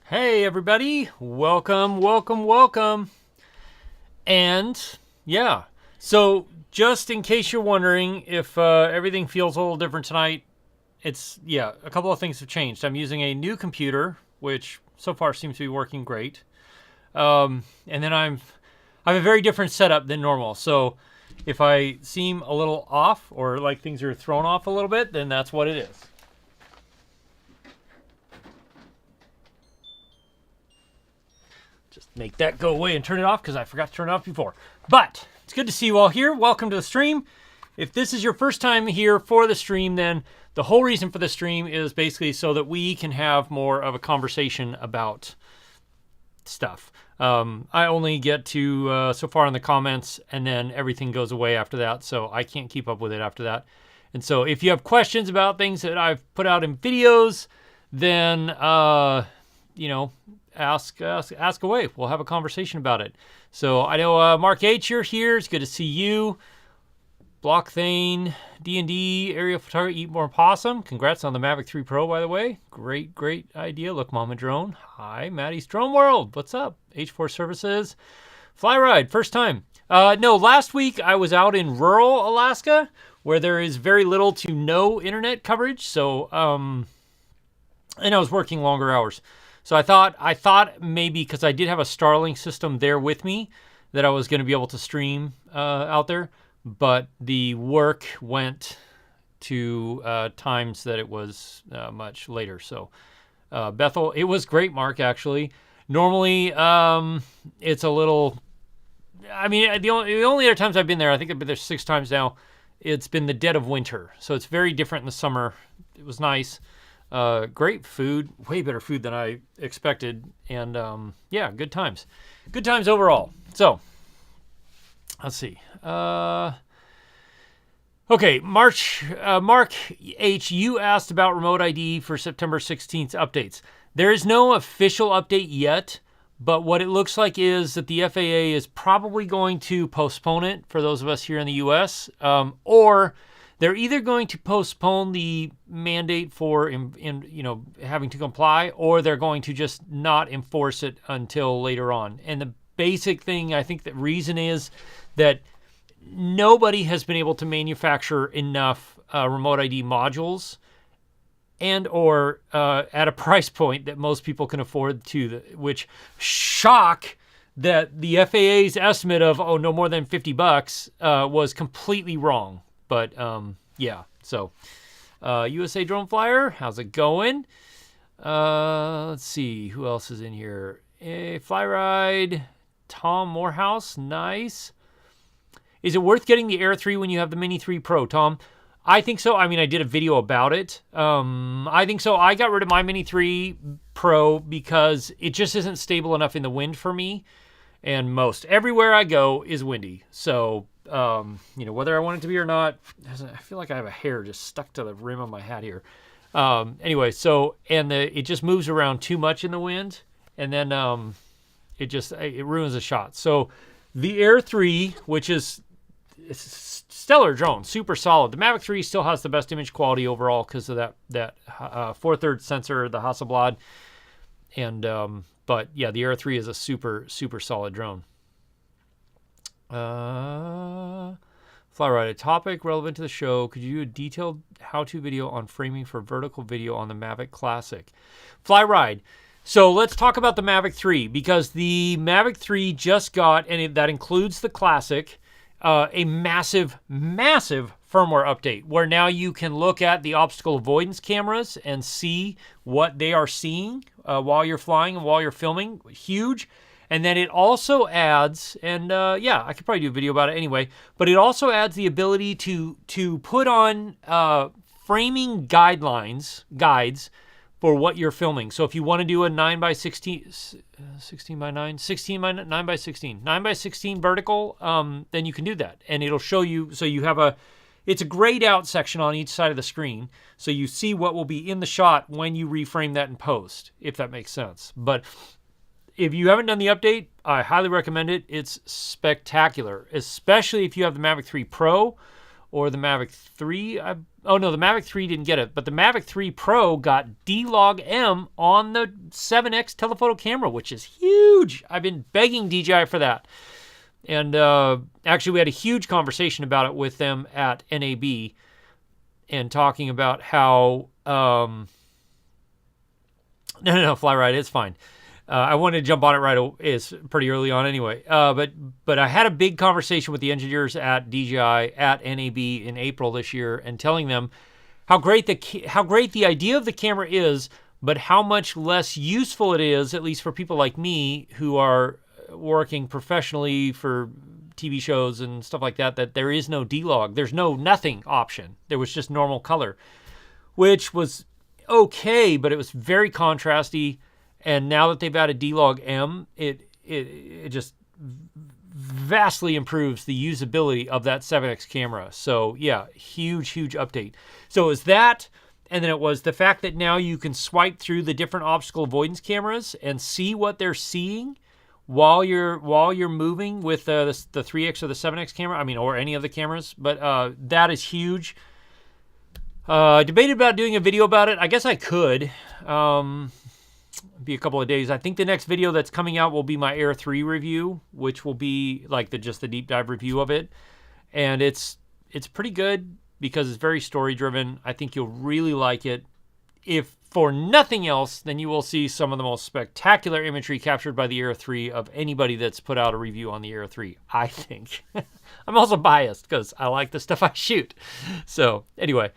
Hey everybody, welcome. And yeah, so just in case you're wondering if everything feels a little different tonight, a couple of things have changed. I'm using a new computer, which so far seems to be working great. And then I have a very different setup than normal. So if I seem a little off or like things are thrown off a little bit, then that's what it is. Just make that go away and turn it off because I forgot to turn it off before. But it's good to see you all here. Welcome to the stream. If this is your first time here for the stream, then the whole reason for the stream is basically so that we can have more of a conversation about stuff. I only get to so far in the comments, and then everything goes away after that, so I can't keep up with it after that. And so if you have questions about things that I've put out in videos, then ask away. We'll have a conversation about it. So I know Mark H, you're here. It's good to see you. Block Thane, D&D, Aerial Photography, Eat More Possum. Congrats on the Mavic 3 Pro, by the way. Great idea. Look, Mama Drone. Hi, Maddie's Drone World. What's up? H4 Services. Fly Ride, first time. No, last week I was out in rural Alaska where there is very little to no internet coverage. So, and I was working longer hours. So I thought maybe because I did have a Starlink system there with me that I was going to be able to stream out there. But the work went to times that it was much later. So Bethel, it was great, Mark, actually. Normally, it's a little... I mean, the only other times I've been there, I think I've been there 6 times now, it's been the dead of winter. So it's very different in the summer. It was nice. Great food, way better food than I expected. And yeah, good times. Good times overall. So... let's see. Okay, Mark H, you asked about remote ID for September 16th updates. There is no official update yet, but what it looks like is that the FAA is probably going to postpone it for those of us here in the U.S., or they're either going to postpone the mandate for having to comply, or they're going to just not enforce it until later on. And the basic thing, I think the reason is that nobody has been able to manufacture enough remote ID modules and or at a price point that most people can afford to, which shock that the FAA's estimate of, no more than $50 was completely wrong. But yeah, so USA Drone Flyer, how's it going? Let's see, who else is in here? Fly Ride, Tom Morehouse, nice. Is it worth getting the Air 3 when you have the Mini 3 Pro, Tom? I think so. I mean, I did a video about it. I think so. I got rid of my Mini 3 Pro because it just isn't stable enough in the wind for me. And everywhere I go is windy. So, whether I want it to be or not, I feel like I have a hair just stuck to the rim of my hat here. Anyway, so, and it just moves around too much in the wind. And then it ruins the shot. So the Air 3, which is... it's a stellar drone, super solid. The Mavic 3 still has the best image quality overall because of that 4/3 sensor, the Hasselblad. And but yeah, the Air 3 is a super solid drone. Fly Ride, a topic relevant to the show. Could you do a detailed how-to video on framing for vertical video on the Mavic Classic? Fly Ride. So let's talk about the Mavic 3 because the Mavic 3 just got, and that includes the Classic, a massive firmware update where now you can look at the obstacle avoidance cameras and see what they are seeing while you're flying and while you're filming. Huge. And then it also adds, and I could probably do a video about it anyway, but it also adds the ability to put on framing guides for what you're filming. So if you want to do a 9 by 16 by 9 by 16 vertical, then you can do that. And it'll show you, so you have it's a grayed out section on each side of the screen. So you see what will be in the shot when you reframe that in post, if that makes sense. But if you haven't done the update, I highly recommend it. It's spectacular, especially if you have the Mavic 3 Pro or the Mavic 3. Oh no, the Mavic 3 didn't get it, but the Mavic 3 Pro got D-Log-M on the 7X telephoto camera, which is huge. I've been begging DJI for that. And actually, we had a huge conversation about it with them at NAB and talking about how... No, fly right, it's fine. I wanted to jump on it right away. It's pretty early on anyway. But I had a big conversation with the engineers at DJI at NAB in April this year, and telling them how great the idea of the camera is, but how much less useful it is, at least for people like me who are working professionally for TV shows and stuff like that. That there is no D-Log. There's no nothing option. There was just normal color, which was okay, but it was very contrasty. And now that they've added D-Log-M, it just vastly improves the usability of that 7X camera. So yeah, huge update. So it was that, and then it was the fact that now you can swipe through the different obstacle avoidance cameras and see what they're seeing while you're moving with the 3X or the 7X camera. I mean, or any of the cameras. But that is huge. Debated about doing a video about it. I guess I could. Be a couple of days. I think the next video that's coming out will be my Air 3 review, which will be like just the deep dive review of it. And it's pretty good because it's very story driven. I think you'll really like it. If for nothing else, then you will see some of the most spectacular imagery captured by the Air 3 of anybody that's put out a review on the Air 3, I think. I'm also biased because I like the stuff I shoot. So anyway.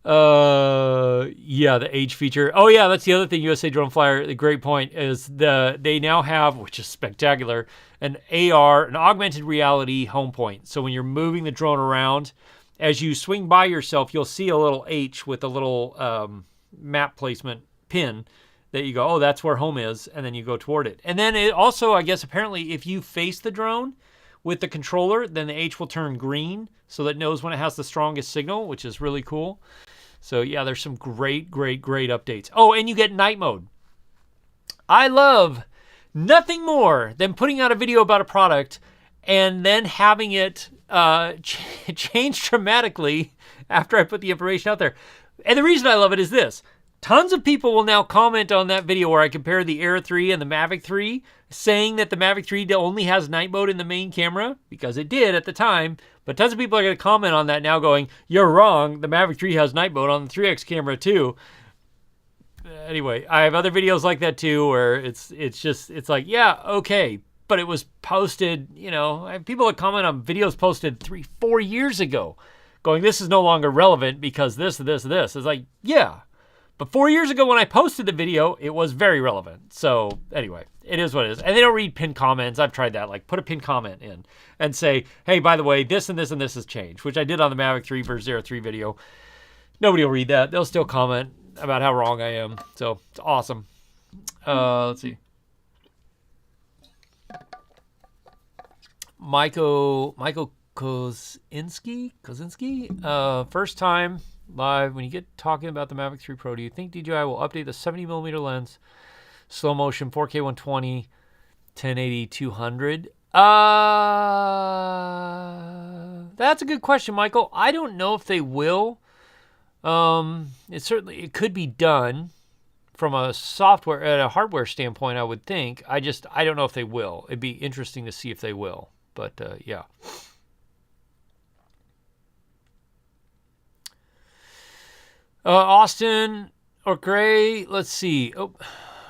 Yeah, the age feature. Oh yeah, that's the other thing, USA Drone Flyer, the great point is they now have, which is spectacular, an AR, an augmented reality home point. So when you're moving the drone around, as you swing by yourself, you'll see a little H with a little map placement pin that you go, oh, that's where home is, and then you go toward it. And then it also, I guess, apparently, if you face the drone with the controller, then the H will turn green, so that it knows when it has the strongest signal, which is really cool. So yeah, there's some great updates. Oh, and you get night mode. I love nothing more than putting out a video about a product and then having it change dramatically after I put the information out there. And the reason I love it is this. Tons of people will now comment on that video where I compare the Air 3 and the Mavic 3, saying that the Mavic 3 only has night mode in the main camera, because it did at the time. But tons of people are going to comment on that now going, you're wrong, the Mavic 3 has night mode on the 3X camera too. Anyway, I have other videos like that too, where it's like, yeah, okay, but it was posted, I have people that comment on videos posted 3-4 years ago, going, this is no longer relevant because this. It's like, yeah. But 4 years ago when I posted the video, it was very relevant. So anyway, it is what it is. And they don't read pinned comments. I've tried that. Like, put a pinned comment in and say, hey, by the way, this and this and this has changed, which I did on the Mavic 3 versus Air 3 video. Nobody will read that. They'll still comment about how wrong I am. So it's awesome. Let's see. Michael Kozinski, first time live. When you get talking about the Mavic 3 Pro, do you think DJI will update the 70mm lens, slow motion, 4K 120, 1080, 200? That's a good question, Michael. I don't know if they will. It could be done from a software and a hardware standpoint, I would think. I don't know if they will. It'd be interesting to see if they will. But yeah. Austin or Gray, let's see. Oh,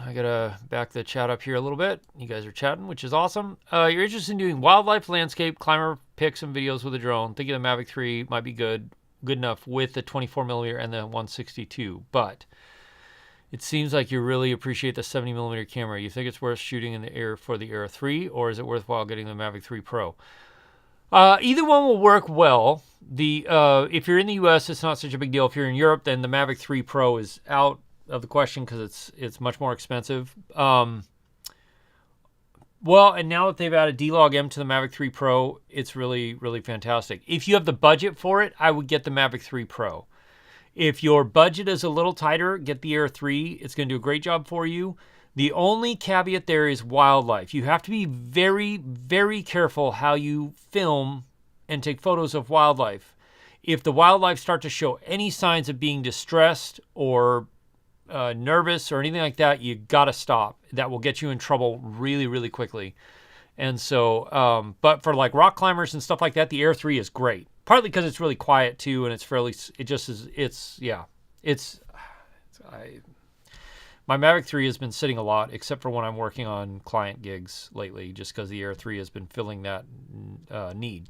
I gotta back the chat up here a little bit. You guys are chatting, which is awesome. You're interested in doing wildlife, landscape, climber pics, and videos with a drone. Thinking the Mavic 3 might be good enough with the 24mm and the 162, but it seems like you really appreciate the 70mm camera. You think it's worth shooting in the Air for the Air 3, or is it worthwhile getting the Mavic 3 Pro? Either one will work well. If you're in the U.S., it's not such a big deal. If you're in Europe, then the Mavic 3 Pro is out of the question because it's much more expensive. Well, and now that they've added D-Log-M to the Mavic 3 Pro, it's really, really fantastic. If you have the budget for it, I would get the Mavic 3 Pro. If your budget is a little tighter, get the Air 3. It's going to do a great job for you. The only caveat there is wildlife. You have to be very, very careful how you film and take photos of wildlife. if the wildlife start to show any signs of being distressed or nervous or anything like that, you got to stop. That will get you in trouble really, really quickly. And so, but for like rock climbers and stuff like that, the Air 3 is great. Partly because it's really quiet too, and it's fairly, my Mavic 3 has been sitting a lot, except for when I'm working on client gigs lately, just because the Air 3 has been filling that need.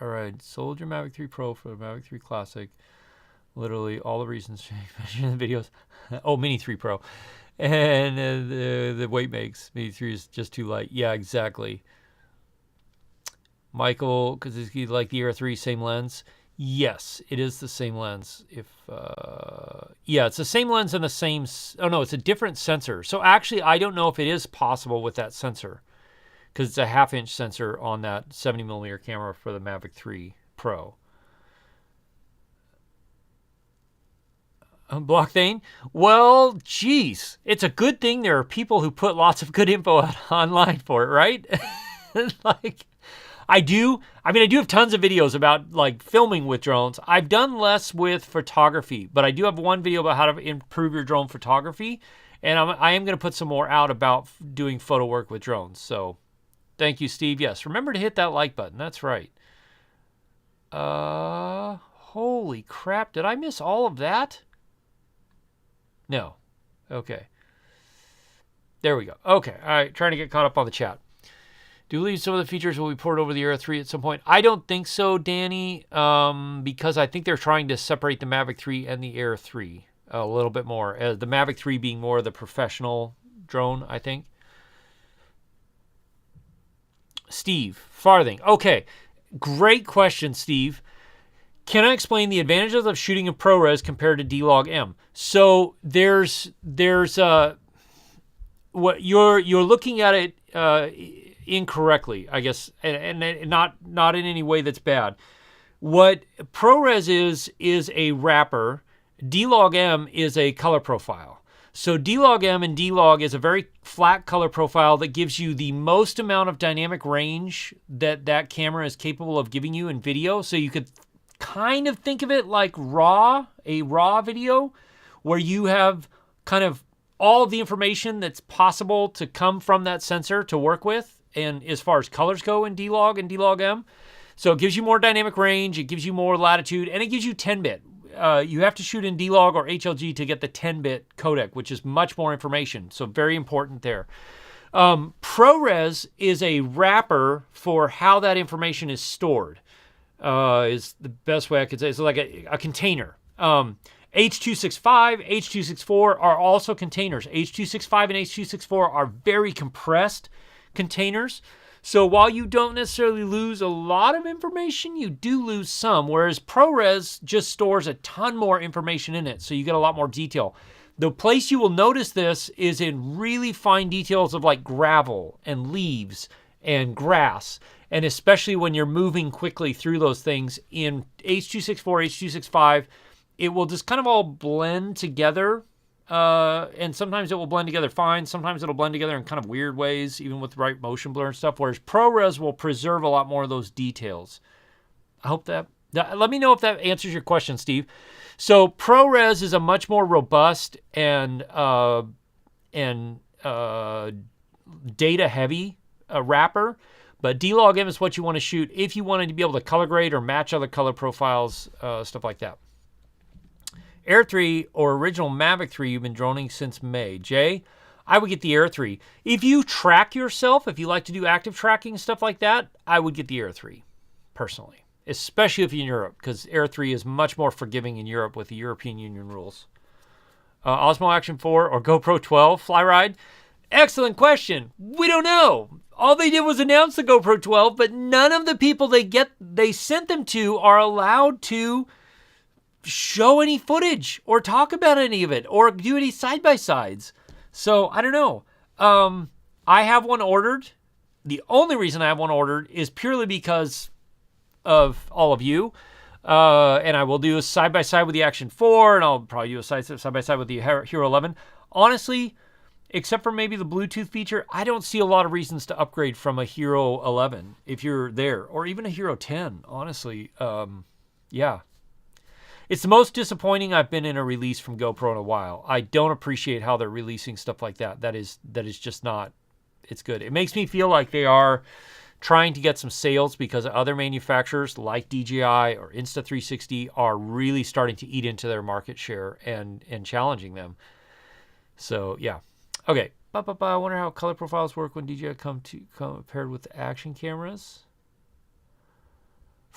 All right, sold your Mavic 3 Pro for the Mavic 3 Classic. Literally all the reasons mentioned in the videos. Oh, Mini 3 Pro. And the weight makes. Mini 3 is just too light. Yeah, exactly. Michael, because it's like the Air 3, same lens. Yes, it is the same lens. Yeah, it's the same lens and the same. Oh no, it's a different sensor. So actually, I don't know if it is possible with that sensor, because it's a 1/2-inch sensor on that 70mm camera for the Mavic 3 Pro. Blockthane? Well, geez, it's a good thing there are people who put lots of good info out online for it, right? Like, I do have tons of videos about like filming with drones. I've done less with photography, but I do have one video about how to improve your drone photography, and I am going to put some more out about doing photo work with drones. So thank you, Steve. Yes, remember to hit that like button. That's right. Holy crap, did I miss all of that? No. Okay. There we go. Okay. All right. Trying to get caught up on the chat. Do you believe some of the features will be ported over the Air 3 at some point? I don't think so, Danny, because I think they're trying to separate the Mavic 3 and the Air 3 a little bit more. The Mavic 3 being more the professional drone, I think. Steve, Farthing. Okay. Great question, Steve. Can I explain the advantages of shooting in ProRes compared to D-Log-M? So there's what you're looking at it incorrectly, I guess, and not in any way that's bad. What ProRes is a wrapper. D-Log-M is a color profile. So D-Log-M and D-Log is a very flat color profile that gives you the most amount of dynamic range that camera is capable of giving you in video. So you could kind of think of it like a raw video, where you have kind of all the information that's possible to come from that sensor to work with, and as far as colors go in D-Log and D-Log-M. So it gives you more dynamic range, it gives you more latitude, and it gives you 10-bit. You have to shoot in D-Log or HLG to get the 10-bit codec, which is much more information. So very important there. ProRes is a wrapper for how that information is stored. Is the best way I could say. It's like a container. H.265, H.264 are also containers. H.265 and H.264 are very compressed containers. So while you don't necessarily lose a lot of information, you do lose some, whereas ProRes just stores a ton more information in it, so you get a lot more detail. The place you will notice this is in really fine details of like gravel and leaves and grass, and especially when you're moving quickly through those things. In H.264, H.265, it will just kind of all blend together, and sometimes it will blend together fine. Sometimes it'll blend together in kind of weird ways, even with the right motion blur and stuff, whereas ProRes will preserve a lot more of those details. I hope that let me know if that answers your question, Steve. So ProRes is a much more robust and data-heavy wrapper, but D-Log-M is what you want to shoot if you wanted to be able to color grade or match other color profiles, stuff like that. Air 3 or original Mavic 3, you've been droning since May. Jay, I would get the Air 3. If you track yourself, if you like to do active tracking and stuff like that, I would get the Air 3, personally. Especially if you're in Europe, because Air 3 is much more forgiving in Europe with the European Union rules. Osmo Action 4 or GoPro 12 fly ride? Excellent question. We don't know. All they did was announce the GoPro 12, but none of the people they sent them to are allowed to show any footage or talk about any of it or do any side-by-sides. So I don't know. I have one ordered. The only reason I have one ordered is purely because of all of you. And I will do a side-by-side with the Action 4, and I'll probably do a side-by-side with the Hero 11. Honestly, except for maybe the Bluetooth feature, I don't see a lot of reasons to upgrade from a Hero 11 if you're there, or even a Hero 10, honestly. Yeah. It's the most disappointing I've been in a release from GoPro in a while. I don't appreciate how they're releasing stuff like that. That is just not, it's good. It makes me feel like they are trying to get some sales because other manufacturers like DJI or Insta360 are really starting to eat into their market share and challenging them. So, yeah. Okay. I wonder how color profiles work when DJI come paired with action cameras.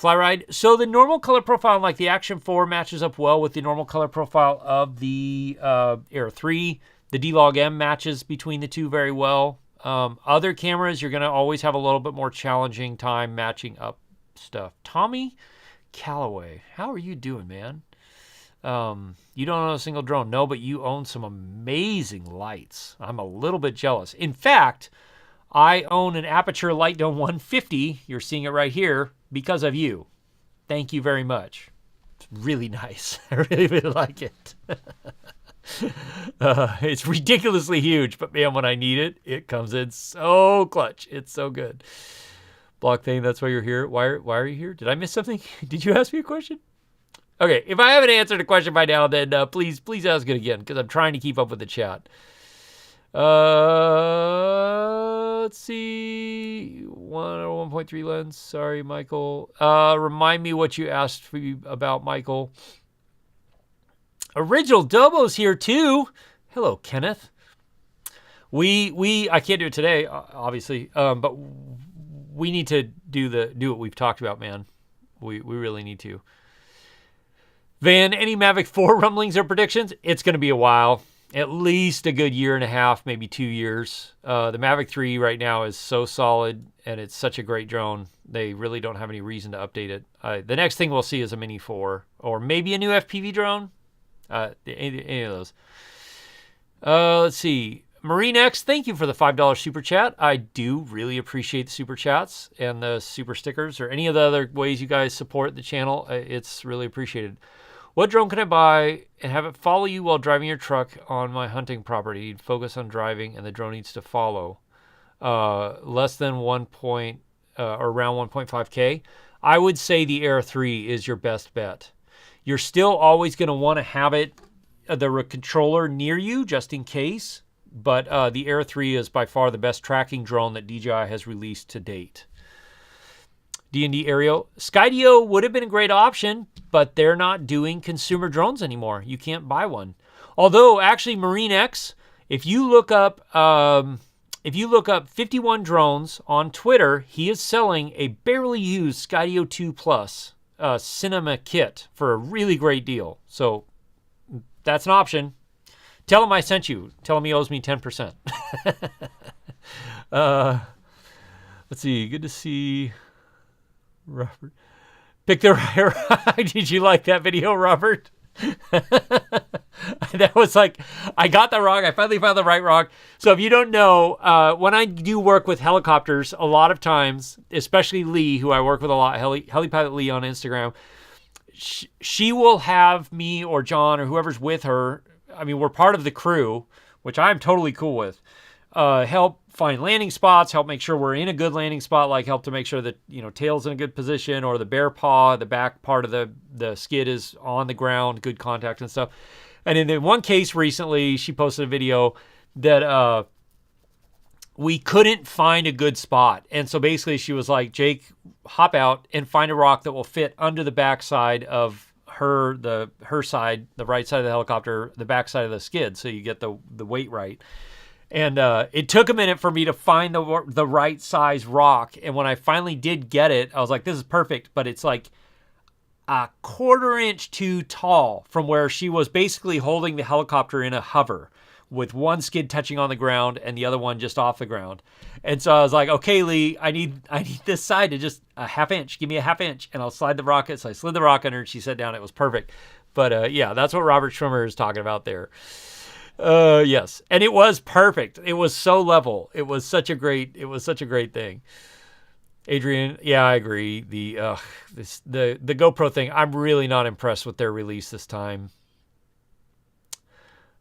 Flyride. So the normal color profile, like the Action 4, matches up well with the normal color profile of the Air 3. The D-Log-M matches between the two very well. Other cameras, you're going to always have a little bit more challenging time matching up stuff. Tommy Calloway, how are you doing, man? You don't own a single drone. No, but you own some amazing lights. I'm a little bit jealous. In fact, I own an Aperture Light Dome 150. You're seeing it right here because of you. Thank you very much. It's really nice. I really like it. It's ridiculously huge, but man, when I need it, it comes in so clutch. It's so good. Block thing, that's why you're here. Why are you here? Did I miss something? Did you ask me a question? Okay, if I haven't answered a question by now, then please ask it again, because I'm trying to keep up with the chat. Let's see. 1 or 1.3 lens. Sorry, Michael. Remind me what you asked about, Michael. Original Dobo's here too. Hello, Kenneth. I can't do it today, obviously, but we need to do what we've talked about, man. We really need to. Van, any Mavic 4 rumblings or predictions? It's going to be a while. At least a good year and a half, maybe 2 years. The Mavic 3 right now is so solid, and it's such a great drone. They really don't have any reason to update it. The next thing we'll see is a Mini 4, or maybe a new FPV drone. Any of those. Let's see. Marine X, thank you for the $5 super chat. I do really appreciate the super chats and the super stickers or any of the other ways you guys support the channel. It's really appreciated. What drone can I buy and have it follow you while driving your truck on my hunting property? Focus on driving and the drone needs to follow. Less than or around 1.5K. I would say the Air 3 is your best bet. You're still always going to want to have it, the controller near you just in case. But the Air 3 is by far the best tracking drone that DJI has released to date. D&D Aerial. Skydio would have been a great option, but they're not doing consumer drones anymore. You can't buy one. Although, actually, Marine X, if you look up 51 drones on Twitter, he is selling a barely used Skydio 2 Plus cinema kit for a really great deal. So that's an option. Tell him I sent you. Tell him he owes me 10%. Let's see. Good to see Robert. Pick the right. Did you like that video, Robert? That was like, I got that wrong. I finally found the right rock. So if you don't know, when I do work with helicopters, a lot of times, especially Lee, who I work with a lot, Helipilot Lee on Instagram, she will have me or John or whoever's with her, I mean, we're part of the crew, which I'm totally cool with, help find landing spots, help make sure we're in a good landing spot, like help to make sure that, tail's in a good position or the bear paw, the back part of the skid is on the ground, good contact and stuff. And in one case recently, she posted a video that we couldn't find a good spot. And so basically she was like, Jake, hop out and find a rock that will fit under the backside of her side, the right side of the helicopter, the back side of the skid, so you get the weight right. And it took a minute for me to find the right size rock. And when I finally did get it, I was like, this is perfect. But it's like a 1/4 inch too tall from where she was basically holding the helicopter in a hover with one skid touching on the ground and the other one just off the ground. And so I was like, okay, Lee, I need this side to just a 1/2 inch. Give me a 1/2 inch and I'll slide the rocket. So I slid the rock under and she sat down. It was perfect. But yeah, that's what Robert Schwimmer is talking about there. Yes. And it was perfect. It was so level. It was such a great thing. Adrian, yeah, I agree. The GoPro thing, I'm really not impressed with their release this time.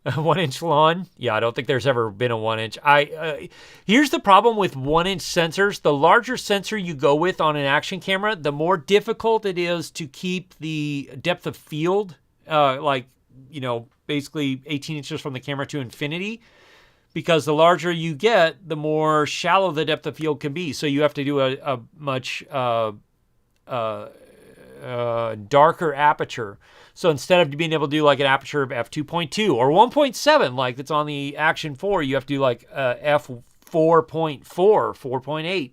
A 1-inch lawn? Yeah, I don't think there's ever been a 1-inch. Here's the problem with 1-inch sensors. The larger sensor you go with on an action camera, the more difficult it is to keep the depth of field, basically 18 inches from the camera to infinity. Because the larger you get, the more shallow the depth of field can be. So you have to do a much darker aperture. So instead of being able to do like an aperture of f2.2 or 1.7, like that's on the Action 4, you have to do like f4.4, 4.8.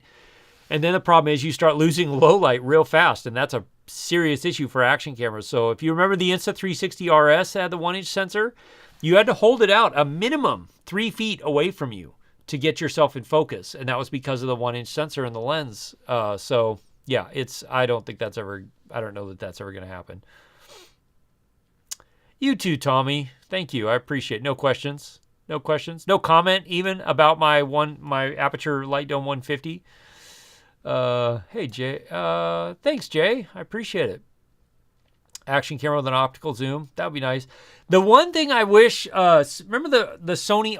And then the problem is you start losing low light real fast, and that's a serious issue for action cameras. So if you remember the Insta360 RS had the 1-inch sensor, you had to hold it out a minimum 3 feet away from you to get yourself in focus. And that was because of the 1-inch sensor in the lens. Yeah, I don't know that that's ever going to happen. You too, Tommy. Thank you. I appreciate it. No questions. No comment even about my Aperture Light Dome 150. Hey, Jay. Thanks, Jay. I appreciate it. Action camera with an optical zoom. That would be nice. The one thing I wish, remember the Sony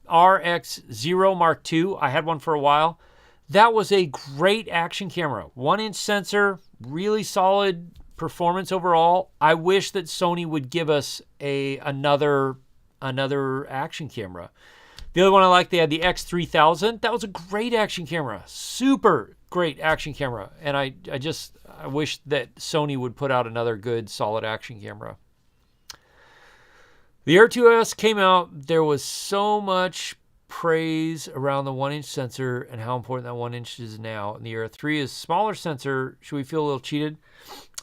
RX0 Mark II? I had one for a while. That was a great action camera. 1-inch sensor, really solid performance overall. I wish that Sony would give us another action camera. The other one I like, they had the X3000. That was a great action camera. Super great action camera. And I wish that Sony would put out another good, solid action camera. The Air 2S came out. There was so much praise around the 1-inch sensor and how important that 1 inch is now. And the Air 3 is smaller sensor. Should we feel a little cheated?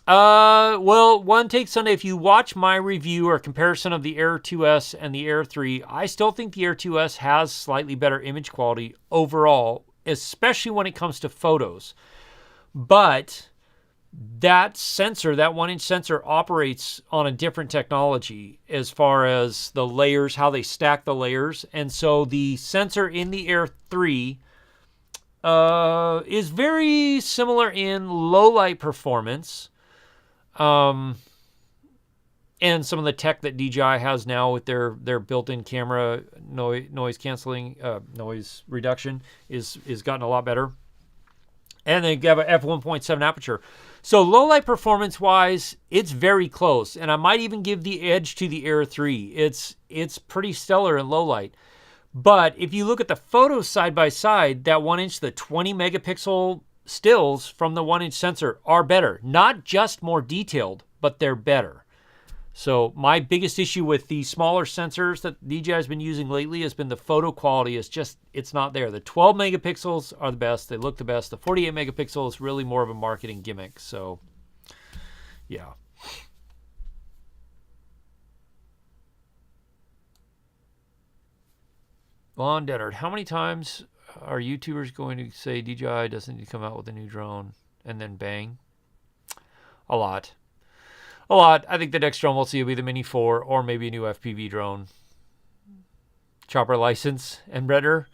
Well, one take Sunday, if you watch my review or comparison of the Air 2S and the Air 3, I still think the Air 2S has slightly better image quality overall, especially when it comes to photos. But that sensor, that 1-inch sensor, operates on a different technology as far as the layers, how they stack the layers. And so the sensor in the Air 3 is very similar in low light performance. And some of the tech that DJI has now with their built-in camera noise canceling, noise reduction is gotten a lot better. And they have a f1.7 aperture. So low light performance wise, it's very close. And I might even give the edge to the Air 3. It's pretty stellar in low light. But if you look at the photos side by side, that 1-inch, the 20 megapixel stills from the 1-inch sensor are better. Not just more detailed, but they're better. So my biggest issue with the smaller sensors that DJI has been using lately has been the photo quality is just, it's not there. The 12 megapixels are the best. They look the best. The 48 megapixel is really more of a marketing gimmick. So, yeah. Lon Dennard, how many times are YouTubers going to say DJI doesn't need to come out with a new drone and then bang? A lot. I think the next drone we'll see will be the Mini 4 or maybe a new FPV drone. Chopper license and render.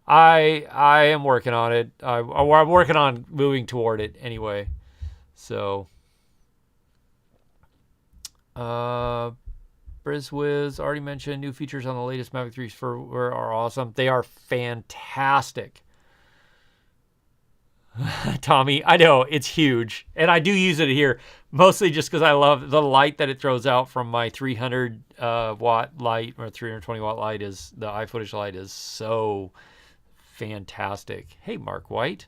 I am working on it. I'm working on moving toward it anyway. So, BrizWiz already mentioned new features on the latest Mavic 3 are awesome. They are fantastic. Tommy, I know, it's huge. And I do use it here, mostly just because I love the light that it throws out from my 300 watt light or 320 watt light. Is the iFootage light is so fantastic. Hey, Mark White.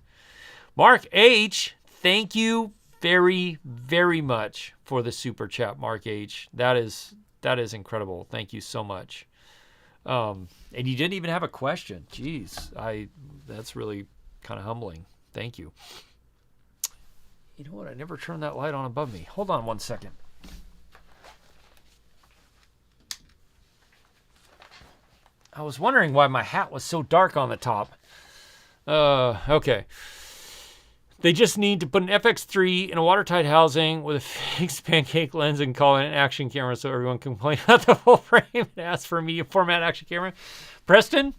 Mark H, thank you very, very much for the super chat, Mark H. That is incredible. Thank you so much. And you didn't even have a question. Jeez, that's really kind of humbling. Thank you. You know what? I never turned that light on above me. Hold on 1 second. I was wondering why my hat was so dark on the top. Okay. They just need to put an FX3 in a watertight housing with a fixed pancake lens and call it an action camera so everyone can complain about the full frame and ask for a medium format action camera. Preston,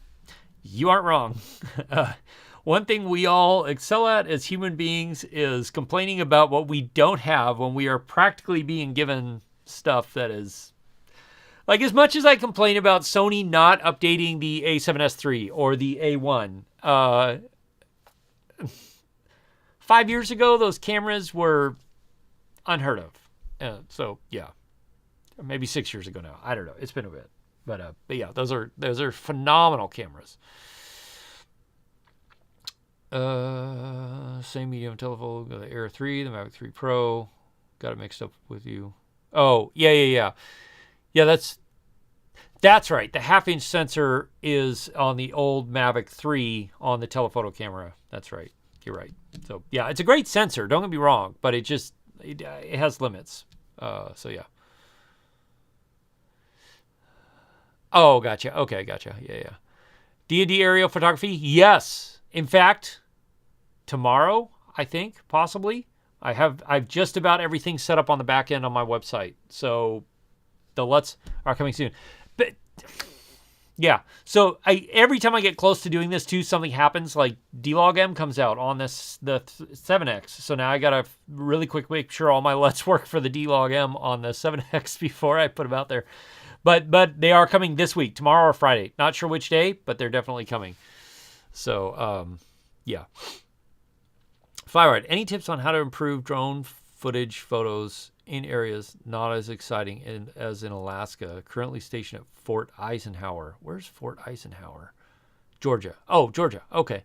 you aren't wrong. One thing we all excel at as human beings is complaining about what we don't have when we are practically being given stuff that is Like, as much as I complain about Sony not updating the A7S III or the A1, 5 years ago, those cameras were unheard of. So, yeah. Or maybe 6 years ago now. I don't know. It's been a bit. But yeah, those are phenomenal cameras. Same medium telephone, the Air 3, the Mavic 3 Pro. Got it mixed up with you. Oh, yeah. Yeah, that's right. The half-inch sensor is on the old Mavic 3 on the telephoto camera. That's right. You're right. So, yeah, it's a great sensor. Don't get me wrong. But it has limits. So, yeah. Oh, gotcha. Okay, gotcha. Yeah. D&D aerial photography? Yes. In fact, tomorrow, I think, possibly, I've just about everything set up on the back end on my website. So the LUTs are coming soon. But yeah, so every time I get close to doing this too, something happens. Like D-Log-M comes out on the 7X. So now I got to really quick make sure all my LUTs work for the D-Log-M on the 7X before I put them out there. But they are coming this week, tomorrow or Friday. Not sure which day, but they're definitely coming. So, yeah. Flyward, any tips on how to improve drone footage photos in areas not as exciting as in Alaska? Currently stationed at Fort Eisenhower. Where's Fort Eisenhower? Georgia. Oh, Georgia. Okay.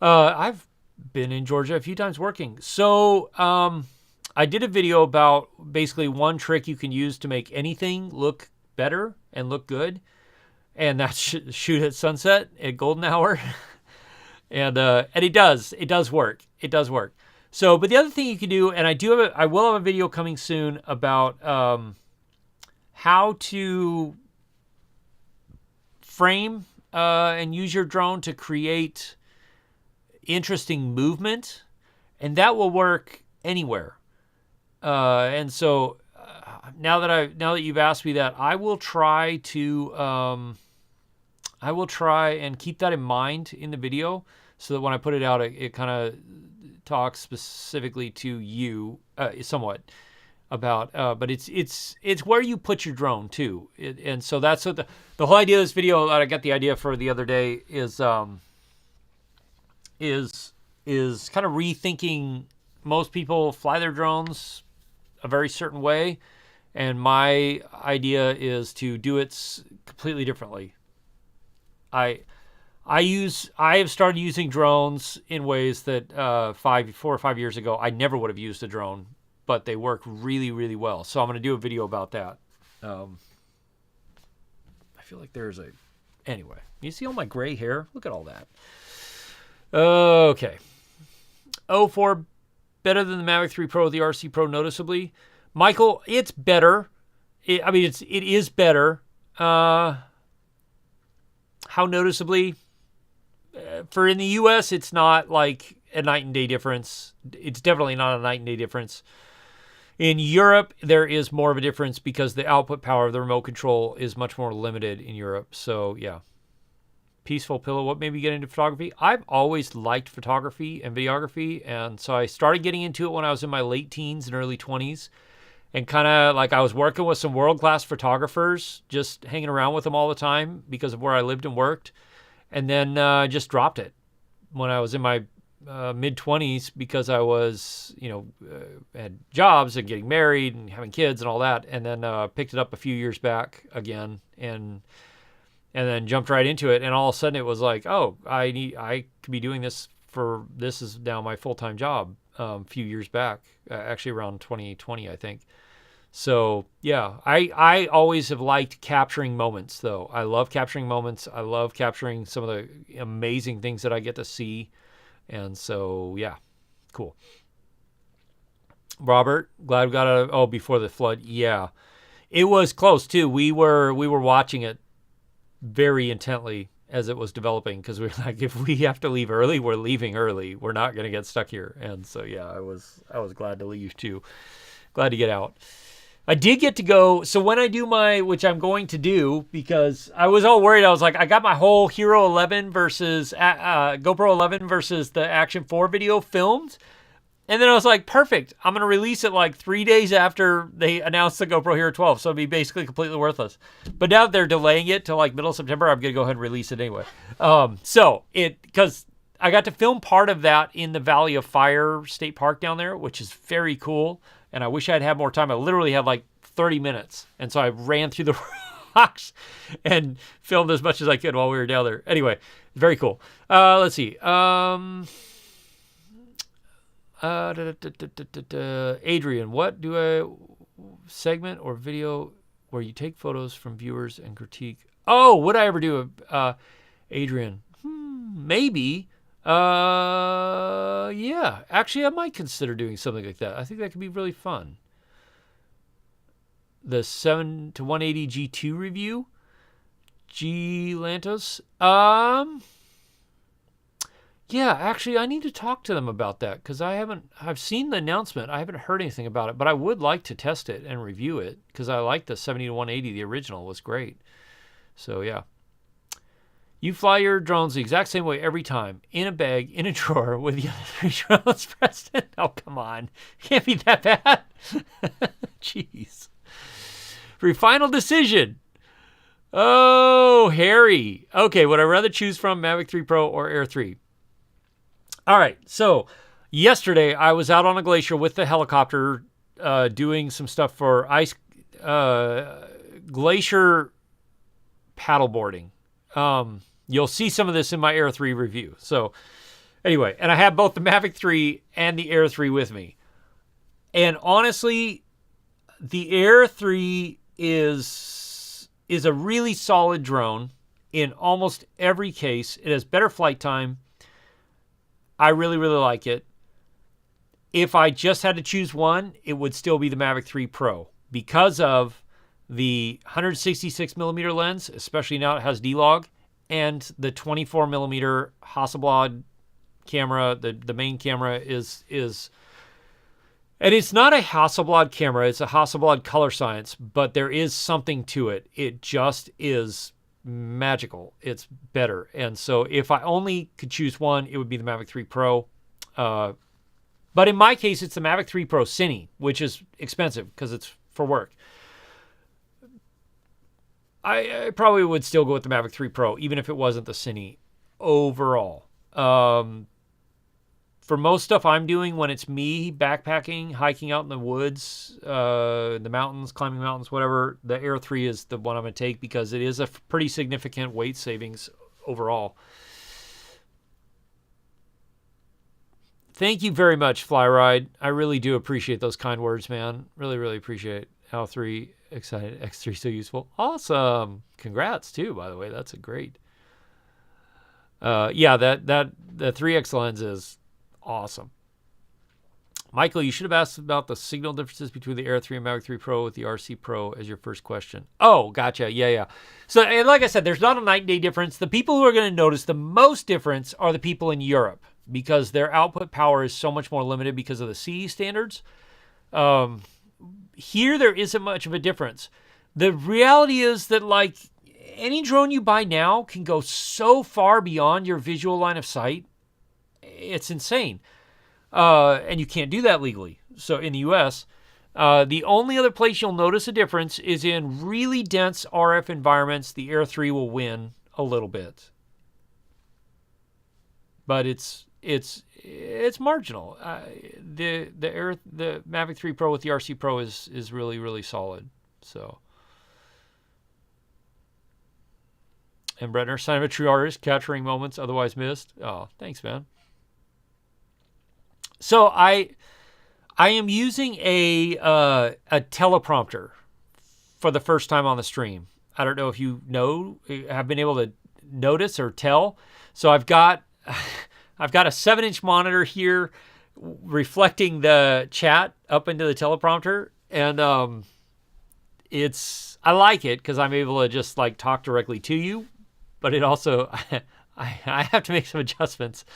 I've been in Georgia a few times working. So, I did a video about basically one trick you can use to make anything look better and look good, and that's shoot at sunset at golden hour. and it does work. So, but the other thing you can do, and I will have a video coming soon about how to frame and use your drone to create interesting movement, and that will work anywhere. And so now that you've asked me that, I will try and keep that in mind in the video, so that when I put it out, it kind of talks specifically to you somewhat about. But it's where you put your drone too, and so that's what the whole idea of this video that I got the idea for the other day is kind of rethinking. Most people fly their drones a very certain way, and my idea is to do it completely differently. I have started using drones in ways that 4 or 5 years ago I never would have used a drone, but they work really, really well. So I'm going to do a video about that. I feel like anyway, you see all my gray hair? Look at all that. Okay. 04 better than the Mavic 3 Pro, the RC Pro noticeably. Michael, it's better. It is better. How noticeably? For in the U.S., it's not like a night and day difference. It's definitely not a night and day difference. In Europe, there is more of a difference because the output power of the remote control is much more limited in Europe. So, yeah. Peaceful Pillow, what made me get into photography? I've always liked photography and videography, and so I started getting into it when I was in my late teens and early 20s. And kind of like I was working with some world-class photographers, just hanging around with them all the time because of where I lived and worked. And then just dropped it when I was in my mid-20s because I was, had jobs and getting married and having kids and all that. And then picked it up a few years back again and then jumped right into it. And all of a sudden it was like, oh, I could be doing this this is now my full-time job a few years back, actually around 2020, I think. So, yeah, I always have liked capturing moments, though. I love capturing moments. I love capturing some of the amazing things that I get to see. And so, yeah, cool. Robert, glad we got before the flood. Yeah, it was close, too. We were watching it very intently as it was developing because we were like, if we have to leave early, we're leaving early. We're not going to get stuck here. And so, yeah, I was glad to leave, too. Glad to get out. I did get to go, so when I do which I'm going to do, because I was all worried, I was like, I got my whole GoPro 11 versus the Action 4 video filmed, And then I was like, perfect. I'm going to release it like 3 days after they announced the GoPro Hero 12. So it'll be basically completely worthless. But now that they're delaying it to like middle of September, I'm going to go ahead and release it anyway. Because I got to film part of that in the Valley of Fire State Park down there, which is very cool. And I wish I'd had more time. I literally had like 30 minutes. And so I ran through the rocks and filmed as much as I could while we were down there. Anyway, very cool. Let's see. Adrian, what do I segment or video where you take photos from viewers and critique? Oh, would I ever do Adrian? Maybe. Yeah. Actually, I might consider doing something like that. I think that could be really fun. The 7 to 180 G2 review. G Lantos. Yeah, actually, I need to talk to them about that because I've seen the announcement. I haven't heard anything about it, but I would like to test it and review it because I like the 70 to 180. The original was great. So, yeah. You fly your drones the exact same way every time, in a bag, in a drawer, with the other 3 drones pressed in. Oh, come on. Can't be that bad. Jeez. For your final decision. Oh, Harry. Okay, would I rather choose from Mavic 3 Pro or Air 3? All right, so yesterday I was out on a glacier with the helicopter doing some stuff for glacier paddleboarding. You'll see some of this in my Air 3 review. So anyway, and I have both the Mavic 3 and the Air 3 with me. And honestly, the Air 3 is a really solid drone in almost every case. It has better flight time. I really, really like it. If I just had to choose one, it would still be the Mavic 3 Pro because of the 166 millimeter lens, especially now it has D-Log, and the 24 millimeter Hasselblad camera. The main camera is, and it's not a Hasselblad camera, it's a Hasselblad Color Science, but there is something to it. It just is magical. It's better. And so if I only could choose one, it would be the Mavic 3 Pro. But in my case, it's the Mavic 3 Pro Cine, which is expensive because it's for work. I probably would still go with the Mavic 3 Pro, even if it wasn't the Cine overall. For most stuff I'm doing, when it's me backpacking, hiking out in the woods, the mountains, climbing mountains, whatever, the Air 3 is the one I'm going to take because it is a pretty significant weight savings overall. Thank you very much, Flyride. I really do appreciate those kind words, man. Really, really appreciate it. L3, excited. X3 so useful. Awesome. Congrats, too, by the way. That's a great. Yeah, the 3X lens is awesome. Michael, you should have asked about the signal differences between the Air 3 and Mavic 3 Pro with the RC Pro as your first question. Oh, gotcha. Yeah. So, and like I said, there's not a night and day difference. The people who are going to notice the most difference are the people in Europe because their output power is so much more limited because of the CE standards. Here, there isn't much of a difference. The reality is that, like, any drone you buy now can go so far beyond your visual line of sight. It's insane. And you can't do that legally. So in the US, the only other place you'll notice a difference is in really dense RF environments. The Air 3 will win a little bit. But it's marginal. The Mavic 3 Pro with the RC Pro is really, really solid. So. And Bretner, sign of a true artist, capturing moments otherwise missed. Oh, thanks, man. So I am using a teleprompter for the first time on the stream. I don't know if you have been able to notice or tell. So I've got a 7-inch monitor here reflecting the chat up into the teleprompter, and I like it because I'm able to just like talk directly to you. But it also I have to make some adjustments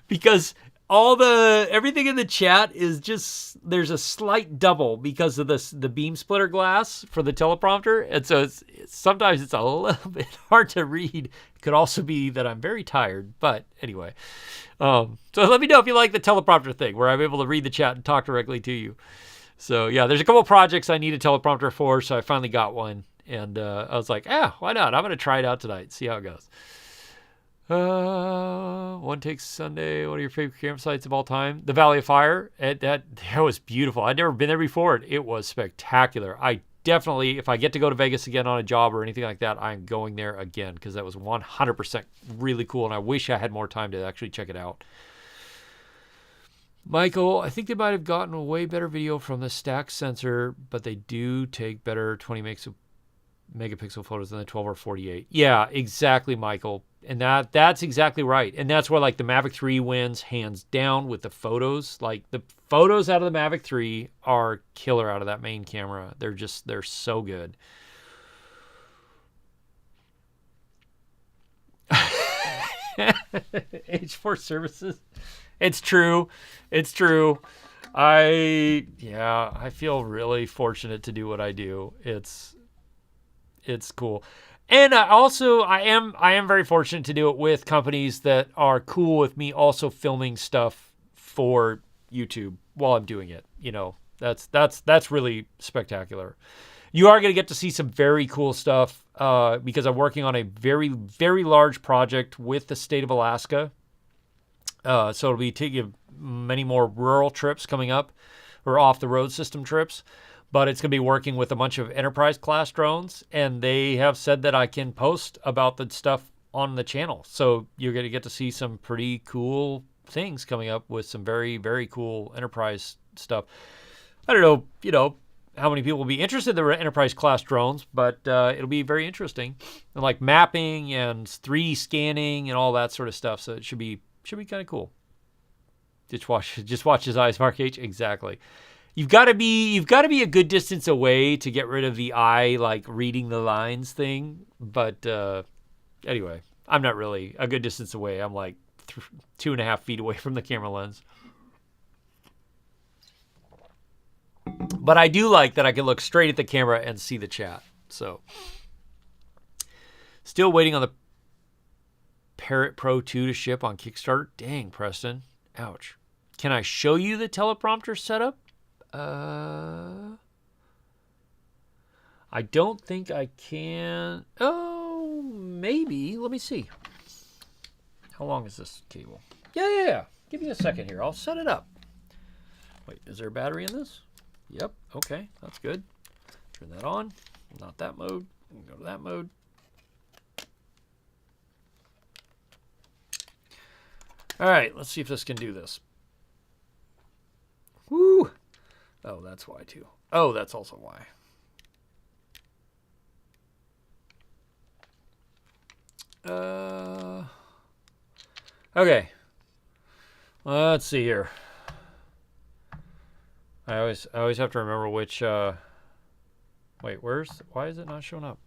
because everything in the chat is just, there's a slight double because of the beam splitter glass for the teleprompter. And so sometimes it's a little bit hard to read. It could also be that I'm very tired, but anyway. So let me know if you like the teleprompter thing where I'm able to read the chat and talk directly to you. So yeah, there's a couple projects I need a teleprompter for, so I finally got one. And I was like, why not? I'm going to try it out tonight, see how it goes. One Takes Sunday. What are your favorite campsites of all time? The Valley of Fire. That was beautiful. I'd never been there before. It was spectacular. I definitely, if I get to go to Vegas again on a job or anything like that, I'm going there again because that was 100% really cool, and I wish I had more time to actually check it out. Michael, I think they might have gotten a way better video from the stack sensor, but they do take better 20 megapixel photos than the 12 or 48. Yeah, exactly, Michael. And that's exactly right. And that's where like the Mavic 3 wins hands down with the photos. Like the photos out of the Mavic 3 are killer out of that main camera. They're so good. H4 services. It's true. It's true. I feel really fortunate to do what I do. It's cool. And I am very fortunate to do it with companies that are cool with me also filming stuff for YouTube while I'm doing it. You know, that's really spectacular. You are going to get to see some very cool stuff because I'm working on a very, very large project with the state of Alaska. So it'll be taking many more rural trips coming up, or off the road system trips. But it's going to be working with a bunch of enterprise class drones, and they have said that I can post about the stuff on the channel. So you're going to get to see some pretty cool things coming up with some very, very cool enterprise stuff. I don't know, how many people will be interested in the enterprise class drones, but it'll be very interesting. And like mapping and 3D scanning and all that sort of stuff. So it should be kind of cool. Just watch his eyes, Mark H. Exactly. You've got to be a good distance away to get rid of the eye, like reading the lines thing. But anyway, I'm not really a good distance away. I'm like 2.5 feet away from the camera lens. But I do like that I can look straight at the camera and see the chat. So, still waiting on the Parrot Pro 2 to ship on Kickstarter. Dang, Preston. Ouch. Can I show you the teleprompter setup? I don't think I can. Oh, maybe. Let me see. How long is this cable? Yeah. Give me a second here. I'll set it up. Wait, is there a battery in this? Yep. Okay, that's good. Turn that on. Not that mode. Go to that mode. All right, let's see if this can do this. Woo! Oh, that's why too. Oh, that's also why. Okay. Let's see here. I always have to remember which. Wait, why is it not showing up?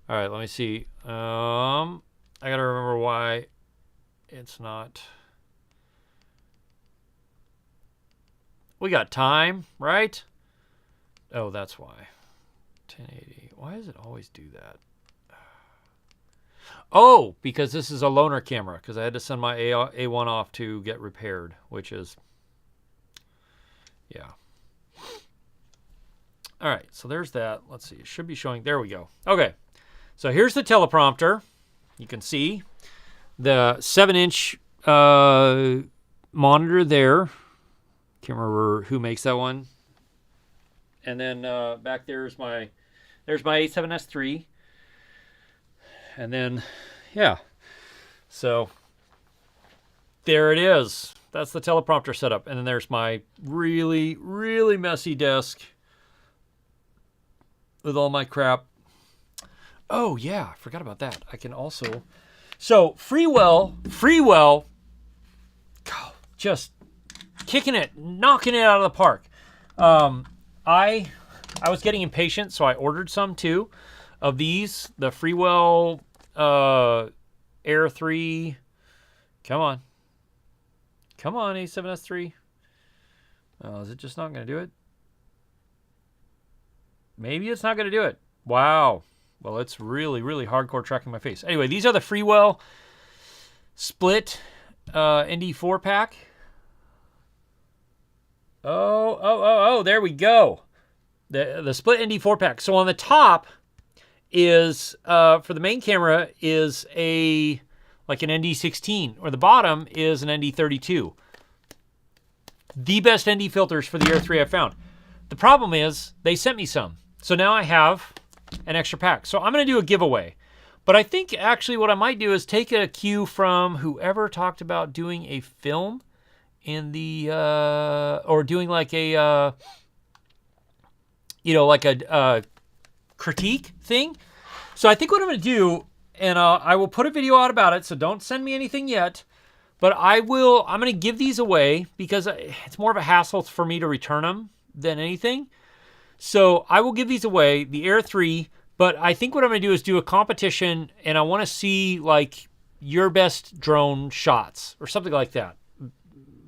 All right, let me see. I gotta remember why it's not. We got time, right? Oh, that's why. 1080. Why does it always do that? Oh, because this is a loaner camera. Because I had to send my A1 off to get repaired, which is, yeah. All right, so there's that. Let's see. It should be showing. There we go. Okay, so here's the teleprompter. You can see the 7-inch monitor there. Can't remember who makes that one. And then back there's my A7S III. And then, yeah. So there it is. That's the teleprompter setup. And then there's my really, really messy desk with all my crap. Oh, yeah. I forgot about that. I can also... So, Freewell, just kicking it, knocking it out of the park. I was getting impatient, so I ordered some too of these. The Freewell Air 3. Come on. Come on, A7S III. Oh, is it just not going to do it? Maybe it's not going to do it. Wow. Well, it's really, really hardcore tracking my face. Anyway, these are the Freewell split ND4 pack. Oh, there we go. The split ND4 pack. So on the top is, for the main camera, is like an ND16, or the bottom is an ND32. The best ND filters for the Air 3 I've found. The problem is they sent me some. So now I have an extra pack. So I'm going to do a giveaway. But I think actually what I might do is take a cue from whoever talked about doing a film in the, or doing like a, like a critique thing. So I think what I'm going to do, and I will put a video out about it, so don't send me anything yet, but I'm going to give these away because it's more of a hassle for me to return them than anything. So I will give these away, the Air 3, but I think what I'm going to do is do a competition, and I want to see like your best drone shots or something like that.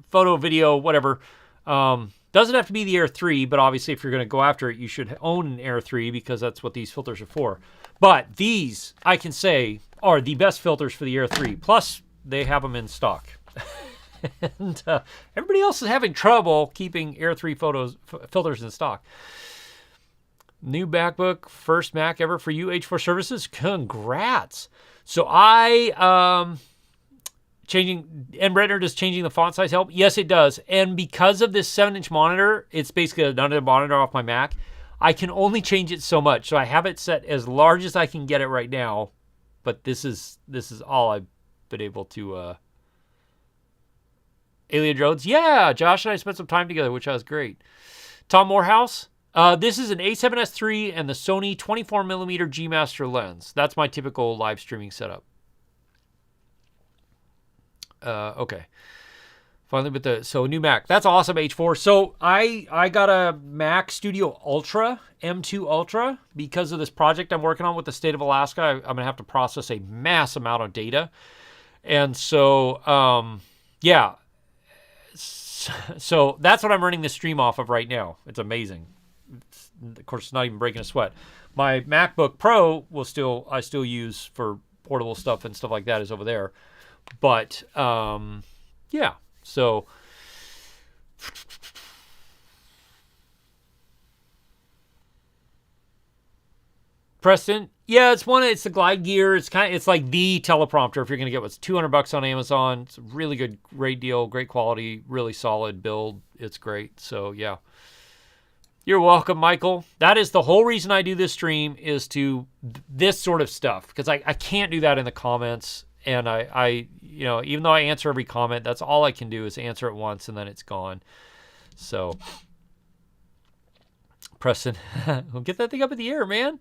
Photo, video, whatever. Doesn't have to be the Air 3, but obviously if you're going to go after it, you should own an Air 3 because that's what these filters are for. But these, I can say, are the best filters for the Air 3. Plus, they have them in stock. And everybody else is having trouble keeping Air 3 filters in stock. New MacBook, first Mac ever for you, H4 services. Congrats. So changing, and Redner, does changing the font size help? Yes, it does. And because of this 7-inch monitor, it's basically another monitor off my Mac. I can only change it so much. So I have it set as large as I can get it right now. But this is all I've been able to. Alien Drones. Yeah, Josh and I spent some time together, which was great. Tom Morehouse. This is an A7S III and the Sony 24mm G Master lens. That's my typical live streaming setup. Okay. Finally, so new Mac. That's awesome, H4. So I got a Mac Studio Ultra, M2 Ultra, because of this project I'm working on with the state of Alaska. I'm going to have to process a mass amount of data. And so, yeah. So that's what I'm running this stream off of right now. It's amazing. Of course, it's not even breaking a sweat. My MacBook Pro I still use for portable stuff and stuff like that is over there. But, yeah. So, Preston, yeah, it's the Glide Gear. It's like the teleprompter if you're going to get what's $200 on Amazon. It's a really good, great deal, great quality, really solid build. It's great. So, yeah. You're welcome, Michael. That is the whole reason I do this stream, is to this sort of stuff, because I can't do that in the comments. And I even though I answer every comment, that's all I can do is answer it once and then it's gone. So, Preston, we'll get that thing up in the air, man.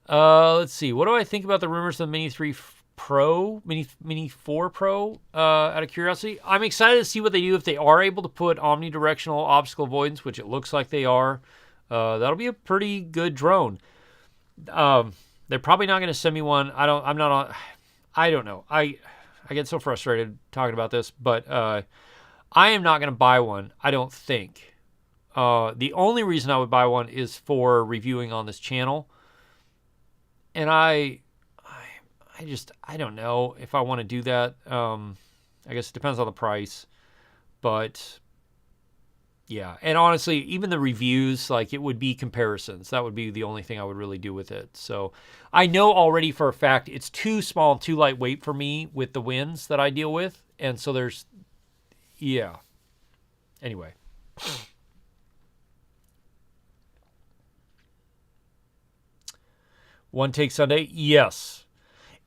Let's see. What do I think about the rumors of the Mini 3 Pro, Mini 4 Pro, out of curiosity? I'm excited to see what they do if they are able to put omnidirectional obstacle avoidance, which it looks like they are. That'll be a pretty good drone. They're probably not going to send me one. I don't know. I get so frustrated talking about this, but I am not going to buy one, I don't think. The only reason I would buy one is for reviewing on this channel. And I don't know if I want to do that. I guess it depends on the price. But yeah, and honestly, even the reviews, like, it would be comparisons. That would be the only thing I would really do with it. So I know already for a fact it's too small and too lightweight for me with the winds that I deal with. And so yeah. Anyway. One Take Sunday? Yes.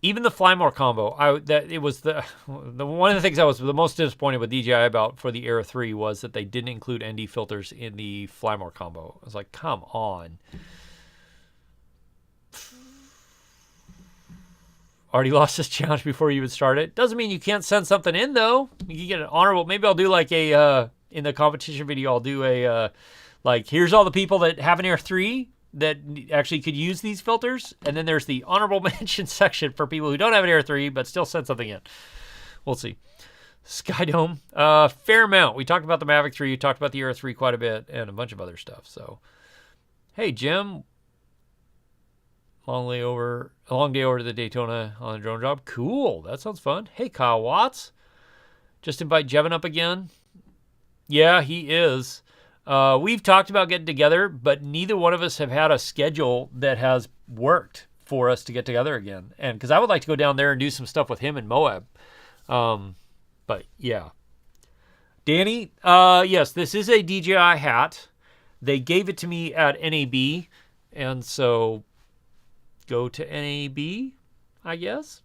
Even the Flymore combo, it was the one of the things I was the most disappointed with DJI about for the Air 3 was that they didn't include ND filters in the Flymore combo. I was like, come on. Already lost this challenge before you even start it. Doesn't mean you can't send something in, though. You can get an honorable. Maybe I'll do like in the competition video, I'll do like, here's all the people that have an Air 3 that actually could use these filters, and then there's the honorable mention section for people who don't have an Air 3 but still send something in. We'll see. Skydome, fair amount. We talked about the Mavic 3, we talked about the Air 3 quite a bit, and a bunch of other stuff. So, hey, Jim, long day over to the Daytona on a drone job. Cool, that sounds fun. Hey, Kyle Watts, just invite Jevin up again. Yeah, he is. We've talked about getting together, but neither one of us have had a schedule that has worked for us to get together again. And because I would like to go down there and do some stuff with him in Moab. But yeah. Danny, yes, this is a DJI hat. They gave it to me at NAB. And so go to NAB, I guess.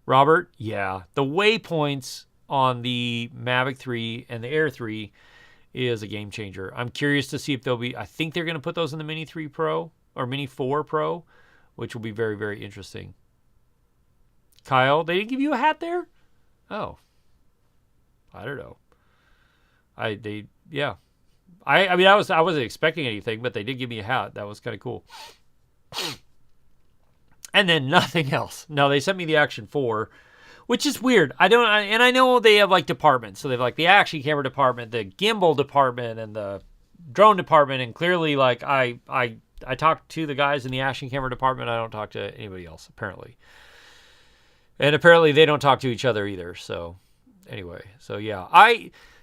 Robert, yeah, the waypoints on the Mavic 3 and the Air 3 is a game changer. I'm curious to see if they'll be, I think they're going to put those in the Mini 3 Pro or Mini 4 Pro, which will be very, very interesting. Kyle, they didn't give you a hat there? Oh, I don't know. I mean, I wasn't expecting anything, but they did give me a hat. That was kind of cool. And then nothing else. No, they sent me the Action 4, which is weird. I know they have like departments. So they have like the action camera department, the gimbal department, and the drone department. And clearly, like I talk to the guys in the action camera department. I don't talk to anybody else, apparently. And apparently they don't talk to each other either. So anyway, so yeah.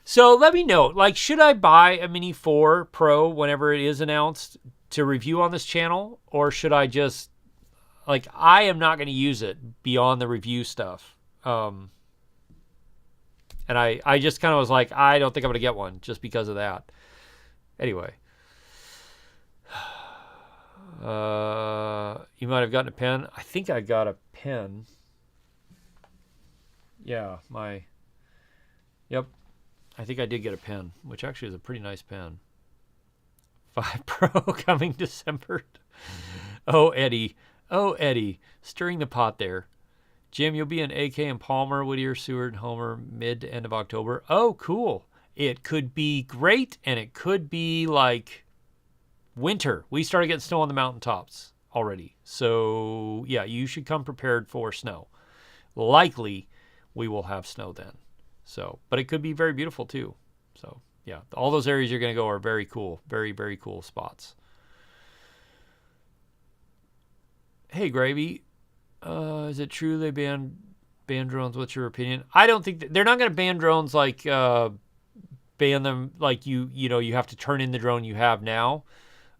So let me know, like, should I buy a Mini 4 Pro whenever it is announced to review on this channel? Or should I just, like, I am not going to use it beyond the review stuff. And I just kind of was like, I don't think I'm going to get one just because of that. Anyway. You might have gotten a pen. I think I got a pen. Yeah, yep. I think I did get a pen, which actually is a pretty nice pen. 5 Pro coming December. Oh, Eddie, stirring the pot there. Jim, you'll be in AK and Palmer, Whittier, Seward, Homer, mid to end of October. Oh, cool. It could be great, and it could be like winter. We started getting snow on the mountaintops already. So, yeah, you should come prepared for snow. Likely, we will have snow then. So, but it could be very beautiful too. So, yeah, all those areas you're going to go are very cool. Very, very cool spots. Hey, Gravy, is it true they banned drones? What's your opinion? I don't think they're not going to ban drones like ban them like you have to turn in the drone you have now.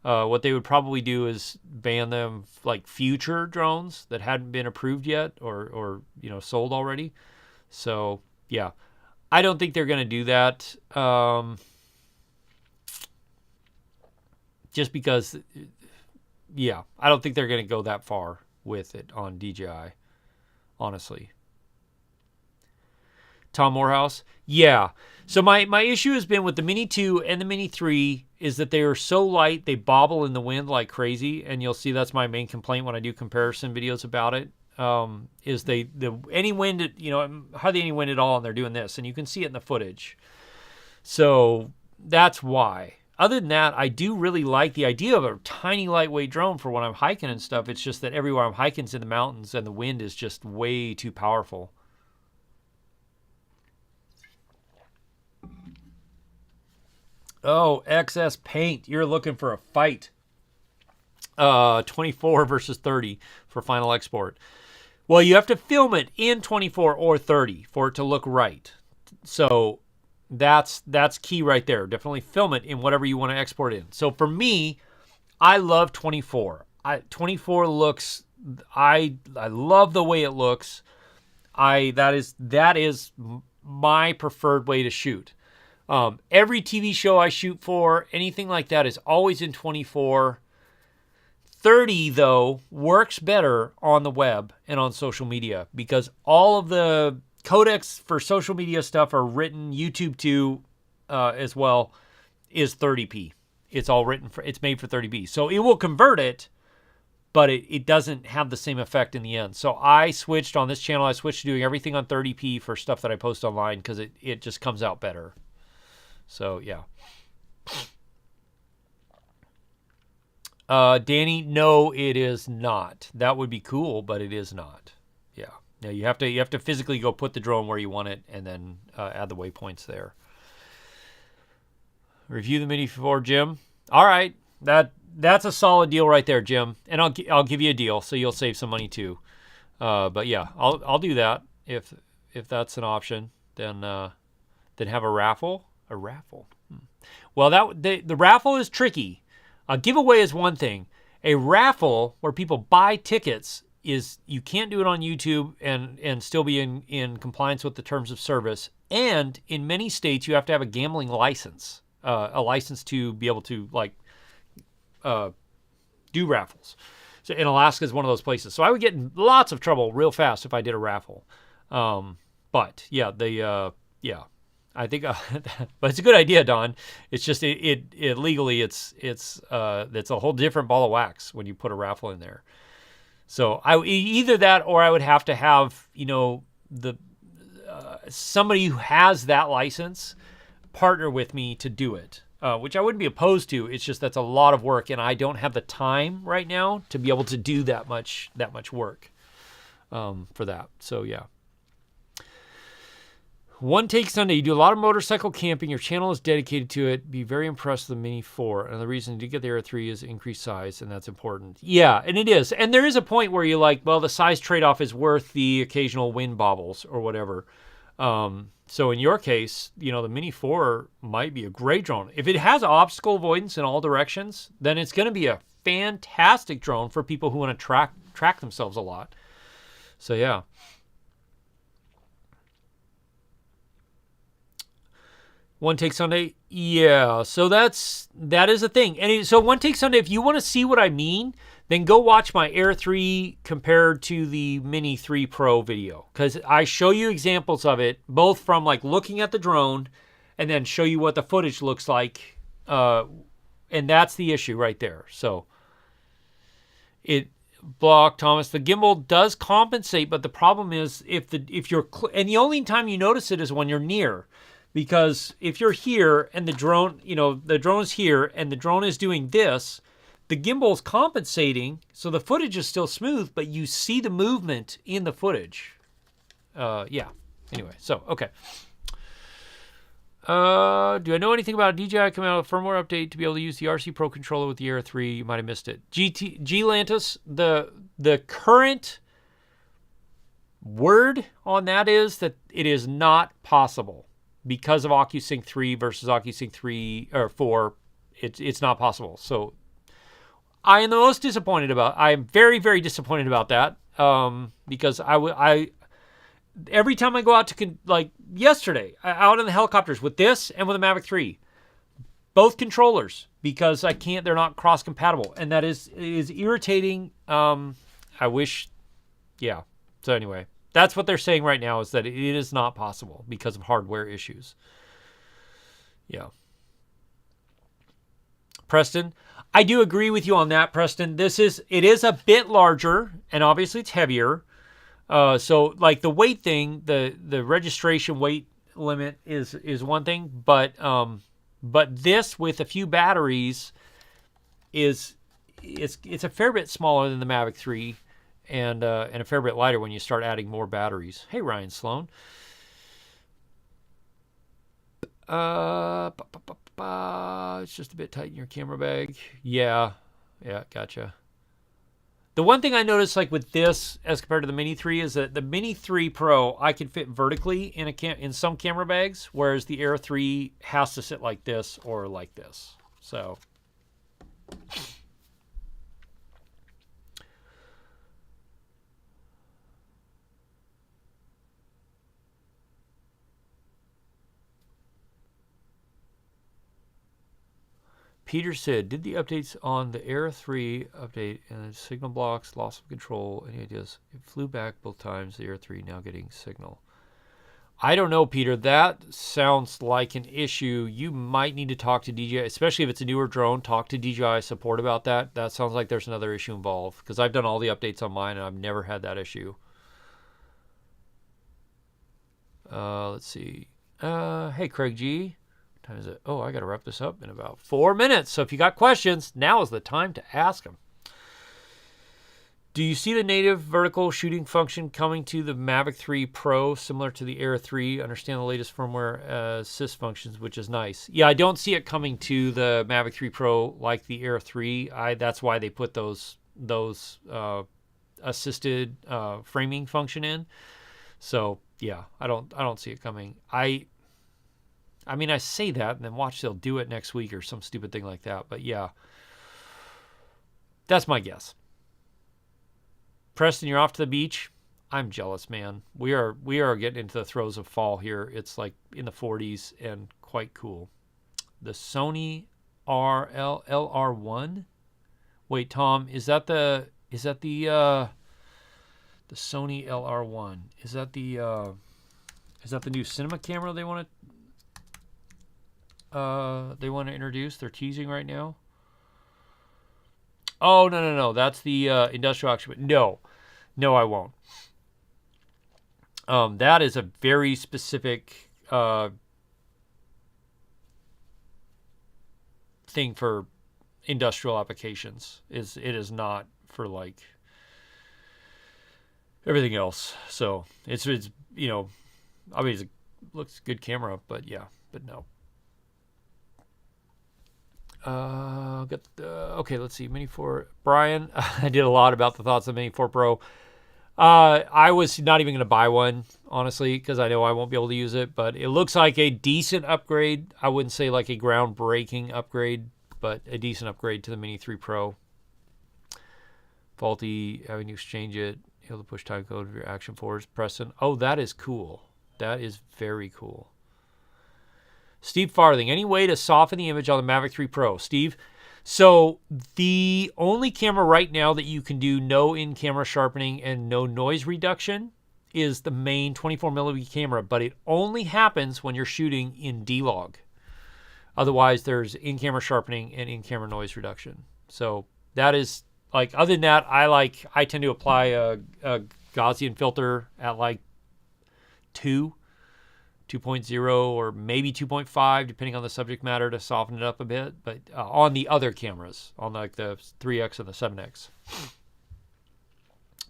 What they would probably do is ban them like future drones that hadn't been approved yet or sold already. So, yeah. I don't think they're going to do that. Just because, yeah, I don't think they're going to go that far with it on DJI, honestly. Tom Morehouse, yeah. So my issue has been with the Mini 2 and the Mini 3 is that they are so light, they bobble in the wind like crazy, and you'll see that's my main complaint when I do comparison videos about it. Is any wind, hardly any wind at all, and they're doing this, and you can see it in the footage. So that's why. Other than that, I do really like the idea of a tiny lightweight drone for when I'm hiking and stuff. It's just that everywhere I'm hiking is in the mountains, and the wind is just way too powerful. Oh, XS Paint, you're looking for a fight. 24 versus 30 for final export. Well, you have to film it in 24 or 30 for it to look right. So that's key right there. Definitely film it in whatever you want to export in. So for me, I love 24. 24 looks, I love the way it looks. That is my preferred way to shoot. Every TV show I shoot for, anything like that, is always in 24. 30, though, works better on the web and on social media because all of the codecs for social media stuff are written, YouTube too, as well, is 30p. It's all written it's made for 30p. So it will convert it, but it doesn't have the same effect in the end. So I switched on this channel, I switched to doing everything on 30p for stuff that I post online because it just comes out better. So, yeah. Danny, no, it is not. That would be cool, but it is not. Yeah. No, you have to physically go put the drone where you want it and then add the waypoints there. Review the Mini 4, Jim. All right. That's a solid deal right there, Jim. And I'll give you a deal so you'll save some money too. But yeah, I'll do that if that's an option. Then have a raffle. A raffle. Well, the raffle is tricky. A giveaway is one thing. A raffle where people buy tickets is you can't do it on YouTube and still be in compliance with the terms of service. And in many states, you have to have a gambling license, a license to be able to do raffles. So, and Alaska is one of those places. So I would get in lots of trouble real fast if I did a raffle. But yeah, I think, but it's a good idea, Don. It's just it legally it's a whole different ball of wax when you put a raffle in there. So either that or I would have to have somebody who has that license partner with me to do it, which I wouldn't be opposed to. It's just that's a lot of work, and I don't have the time right now to be able to do that much work for that. So yeah. One Take Sunday, you do a lot of motorcycle camping. Your channel is dedicated to it. Be very impressed with the Mini 4. And the reason to get the Air 3 is increased size, and that's important. Yeah, and it is. And there is a point where you're like, well, the size trade-off is worth the occasional wind bobbles or whatever. So in your case, the Mini 4 might be a great drone. If it has obstacle avoidance in all directions, then it's going to be a fantastic drone for people who want to track themselves a lot. So yeah. One Take Sunday, yeah. So that is a thing. And so One Take Sunday, if you want to see what I mean, then go watch my Air 3 compared to the Mini 3 Pro video, because I show you examples of it, both from like looking at the drone and then show you what the footage looks like. And that's the issue right there. So Block Thomas, the gimbal does compensate, but the problem is if you're and the only time you notice it is when you're near. Because if you're here and the drone is here and the drone is doing this, the gimbal's compensating, so the footage is still smooth, but you see the movement in the footage. Yeah. Anyway, so, okay. Do I know anything about DJI coming out with a firmware update to be able to use the RC Pro controller with the Air 3? You might have missed it. Lantis, the current word on that is that it is not possible. Because of OcuSync 3 versus OcuSync 3 or 4, it's not possible. So I am the most disappointed about. I am very, very disappointed about that. Because I every time I go out to like yesterday out in the helicopters with this and with the Mavic 3, both controllers, because they're not cross compatible, and that is irritating. I wish, yeah. So anyway. That's what they're saying right now, is that it is not possible because of hardware issues. Yeah. Preston, I do agree with you on that, Preston. It is a bit larger, and obviously it's heavier. So like the weight thing, the registration weight limit is one thing, but this with a few batteries it's a fair bit smaller than the Mavic 3. And a fair bit lighter when you start adding more batteries. Hey, Ryan Sloan. It's just a bit tight in your camera bag. Yeah, gotcha. The one thing I noticed, like with this as compared to the Mini 3, is that the Mini 3 Pro I can fit vertically in some camera bags, whereas the Air 3 has to sit like this or like this. So. Peter said, did the updates on the Air 3 update and the signal blocks, loss of control, any ideas? It flew back both times, the Air 3 now getting signal. I don't know, Peter. That sounds like an issue. You might need to talk to DJI, especially if it's a newer drone. Talk to DJI support about that. That sounds like there's another issue involved, because I've done all the updates on mine and I've never had that issue. Let's see. Hey, Craig G. time is it? Oh, I got to wrap this up in about 4 minutes. So if you got questions, now is the time to ask them. Do you see the native vertical shooting function coming to the Mavic 3 Pro, similar to the Air 3? Understand the latest firmware assist functions, which is nice. Yeah, I don't see it coming to the Mavic 3 Pro like the Air 3. That's why they put those assisted framing function in. So yeah, I don't see it coming. I mean, I say that and then watch they'll do it next week or some stupid thing like that. But yeah, that's my guess. Preston, you're off to the beach. I'm jealous, man. We are getting into the throes of fall here. It's like in the 40s and quite cool. The Sony LR1. Wait, Tom, is that the Sony LR1? Is that the new cinema camera they want to introduce? They're teasing right now. Oh, no. That's the industrial action. No, I won't. That is a very specific thing for industrial applications. It is not for like everything else. So it's I mean, it looks good camera, but yeah, but no. Okay, let's see. Mini 4. Brian, I did a lot about the thoughts of Mini 4 Pro. I was not even going to buy one, honestly, because I know I won't be able to use it, but it looks like a decent upgrade. I wouldn't say like a groundbreaking upgrade, but a decent upgrade to the Mini 3 Pro. Faulty, having to exchange it, able to push time code for your action forwards. Preston. Oh, that is cool. That is very cool. Steve Farthing, any way to soften the image on the Mavic 3 Pro? Steve, so the only camera right now that you can do no in-camera sharpening and no noise reduction is the main 24mm camera, but it only happens when you're shooting in D-Log. Otherwise, there's in-camera sharpening and in-camera noise reduction. So that is, like, other than that, I tend to apply a Gaussian filter at like 2.0 or maybe 2.5, depending on the subject matter, to soften it up a bit. But on the other cameras, on like the 3X and the 7X.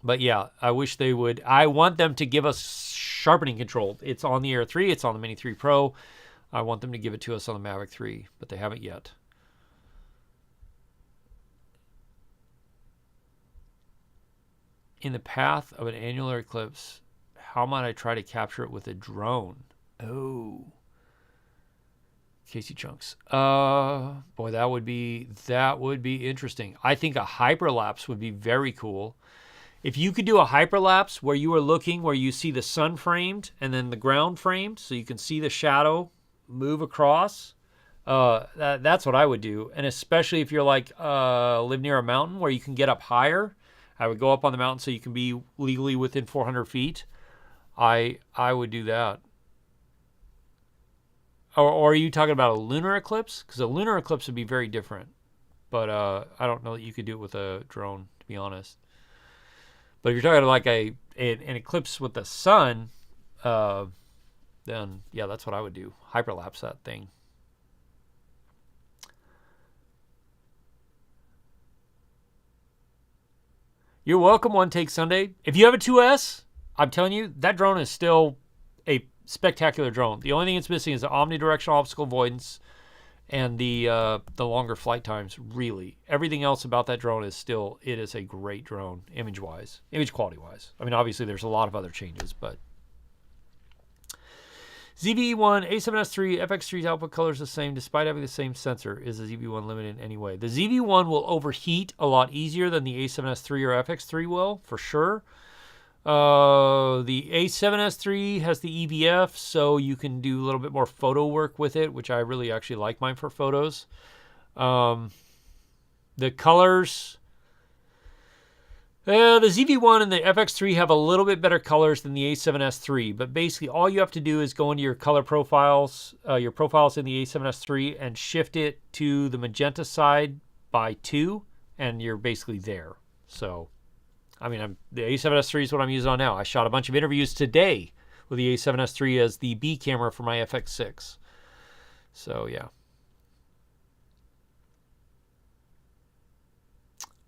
But yeah, I wish they would. I want them to give us sharpening control. It's on the Air 3. It's on the Mini 3 Pro. I want them to give it to us on the Mavic 3, but they haven't yet. In the path of an annular eclipse, how might I try to capture it with a drone? Oh, Casey Chunks. Boy, that would be interesting. I think a hyperlapse would be very cool. If you could do a hyperlapse where you are looking, where you see the sun framed and then the ground framed, so you can see the shadow move across. That's what I would do. And especially if you're like live near a mountain where you can get up higher, I would go up on the mountain so you can be legally within 400 feet. I would do that. Or are you talking about a lunar eclipse? Because a lunar eclipse would be very different. But I don't know that you could do it with a drone, to be honest. But if you're talking like an eclipse with the sun, then yeah, that's what I would do. Hyperlapse that thing. You're welcome, One Take Sunday. If you have a 2S, I'm telling you, that drone is still a spectacular drone. The only thing it's missing is the omnidirectional obstacle avoidance and the longer flight times, really. Everything else about that drone is still, it is a great drone, image quality-wise. I mean, obviously, there's a lot of other changes, but... ZV-1, A7S III, FX3's output color is the same, despite having the same sensor. Is the ZV-1 limited in any way? The ZV-1 will overheat a lot easier than the A7S III or FX3 will, for sure. The A7S III has the EVF, so you can do a little bit more photo work with it, which I really actually like mine for photos. The colors... the ZV-1 and the FX3 have a little bit better colors than the A7S III, but basically all you have to do is go into your color profiles, your profiles in the A7S III, and shift it to the magenta side by 2, and you're basically there. So, I mean, the A7S III is what I'm using on now. I shot a bunch of interviews today with the A7S III as the B camera for my FX6. So yeah.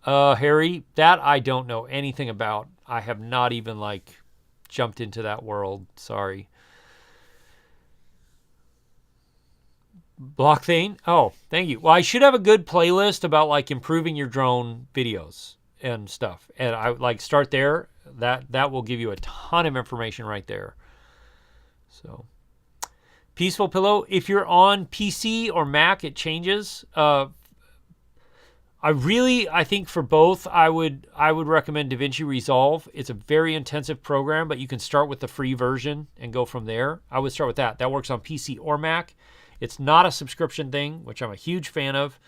Harry, that I don't know anything about. I have not even like jumped into that world. Sorry. Blockthane? Oh, thank you. Well, I should have a good playlist about like improving your drone videos and stuff. And I like start there. That will give you a ton of information right there. So, Peaceful Pillow, if you're on PC or Mac, it changes. I think for both, I would recommend DaVinci Resolve. It's a very intensive program, but you can start with the free version and go from there. I would start with that. That works on PC or Mac. It's not a subscription thing, which I'm a huge fan of.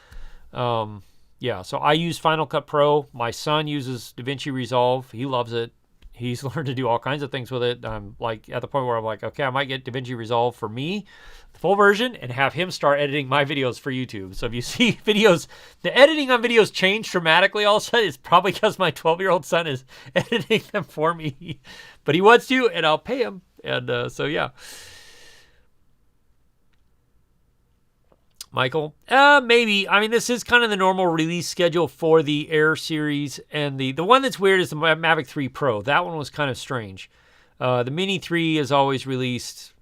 Yeah, so I use Final Cut Pro. My son uses DaVinci Resolve. He loves it. He's learned to do all kinds of things with it. I'm like at the point where I'm like, okay, I might get DaVinci Resolve for me, the full version, and have him start editing my videos for YouTube. So if you see videos, the editing on videos change dramatically all of a sudden, it's probably because my 12-year-old son is editing them for me. But he wants to, and I'll pay him. And so, yeah. Michael? Maybe. I mean, this is kind of the normal release schedule for the Air series, and the one that's weird is the Mavic 3 Pro. That one was kind of strange. The Mini 3 is always released.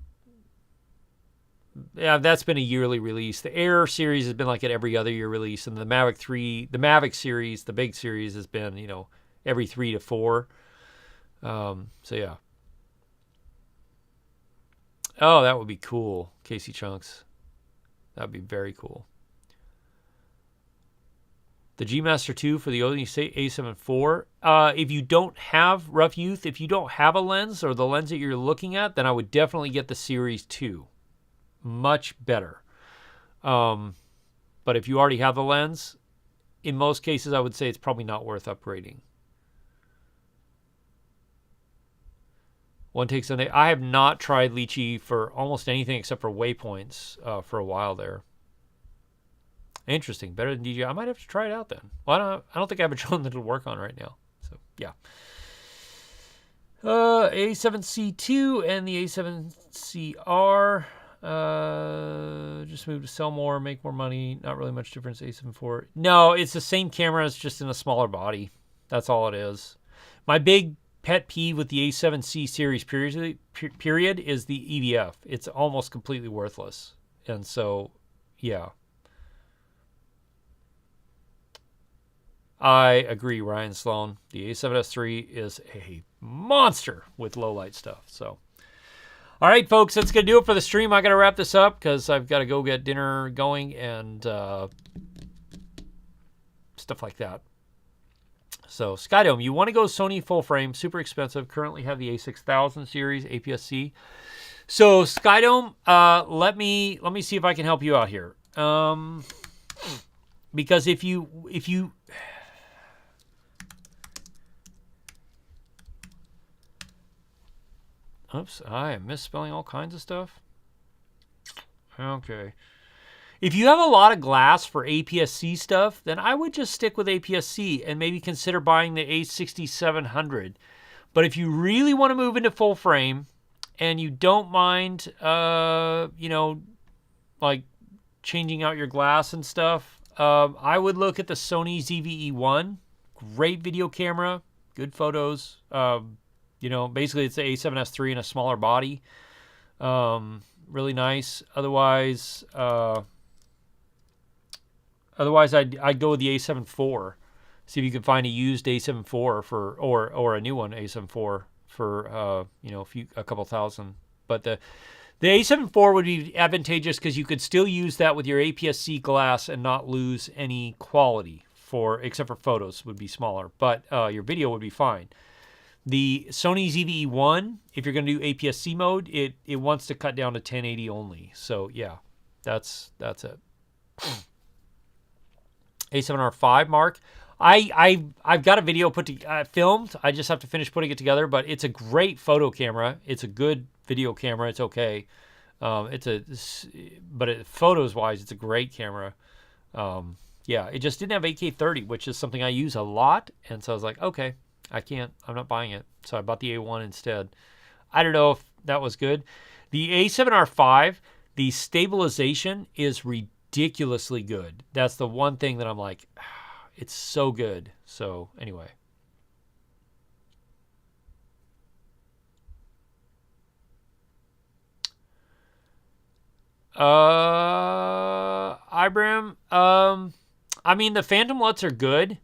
Yeah, that's been a yearly release. The Air series has been like an every other year release, and the Mavic 3, the Mavic series, the big series has been, every 3 to 4. So yeah. Oh, that would be cool, Casey Chunks. That'd be very cool. The G Master 2 for the Odyssey A7 IV. If you don't have Rough Youth, if you don't have a lens or the lens that you're looking at, then I would definitely get the Series 2. Much better. But if you already have the lens, in most cases, I would say it's probably not worth upgrading. One takes Sunday. I have not tried Lychee for almost anything except for waypoints for a while there. Interesting. Better than DJI. I might have to try it out then. Well, I don't think I have a drone that'll work on right now. So, yeah. A7C2 and the A7CR. Just moved to sell more, make more money. Not really much difference. A7 IV. No, it's the same camera. It's just in a smaller body. That's all it is. My big pet peeve with the A7C series period is the EVF. It's almost completely worthless. And so, yeah. I agree, Ryan Sloan. The A7S III is a monster with low light stuff. So, all right, folks, that's going to do it for the stream. I got to wrap this up because I've got to go get dinner going and stuff like that. So, Skydome, you want to go Sony full frame, super expensive. Currently have the A6000 series, APS-C. So, Skydome, let me see if I can help you out here. Because if you oops, I am misspelling all kinds of stuff. Okay. If you have a lot of glass for APS-C stuff, then I would just stick with APS-C and maybe consider buying the A6700. But if you really want to move into full frame and you don't mind, like changing out your glass and stuff, I would look at the Sony ZV-E1. Great video camera, good photos. Basically it's the A7S III in a smaller body. Really nice. Otherwise, I'd go with the A7 IV. See if you can find a used A7 IV or a new one A7 IV for a couple thousand. But the A7 IV would be advantageous because you could still use that with your APS-C glass and not lose any quality except for photos would be smaller, but your video would be fine. The Sony ZV-E1, if you're going to do APS-C mode, it wants to cut down to 1080 only. So yeah, that's it. A7R5, Mark. I've got a video filmed. I just have to finish putting it together, but it's a great photo camera. It's a good video camera. It's okay. Photos wise, it's a great camera. Yeah, it just didn't have 8K30, which is something I use a lot. And so I was like, okay, I'm not buying it. So I bought the A1 instead. I don't know if that was good. The A7R5, The stabilization is ridiculously good. That's the one thing that I'm like, it's so good. So anyway. Ibram, I mean, the Phantom LUTs are good.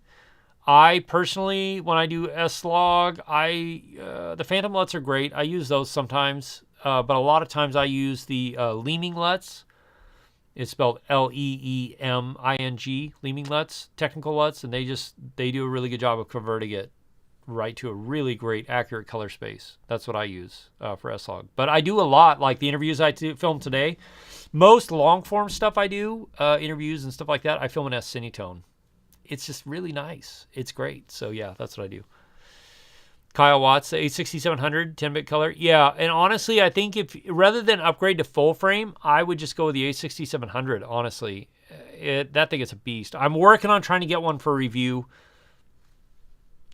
I personally, when I do S-Log, the Phantom LUTs are great. I use those sometimes, but a lot of times I use the Leeming LUTs. It's spelled Leeming, Leeming LUTs, technical LUTs, and they do a really good job of converting it right to a really great, accurate color space. That's what I use for S-Log. But I do a lot, like the interviews I filmed today. Most long-form stuff I do, interviews and stuff like that, I film in S-Cinetone. It's just really nice. It's great. So yeah, that's what I do. Kyle Watts, the A6700, 10-bit color. Yeah, and honestly, I think if rather than upgrade to full frame, I would just go with the A6700, honestly. That thing is a beast. I'm working on trying to get one for review.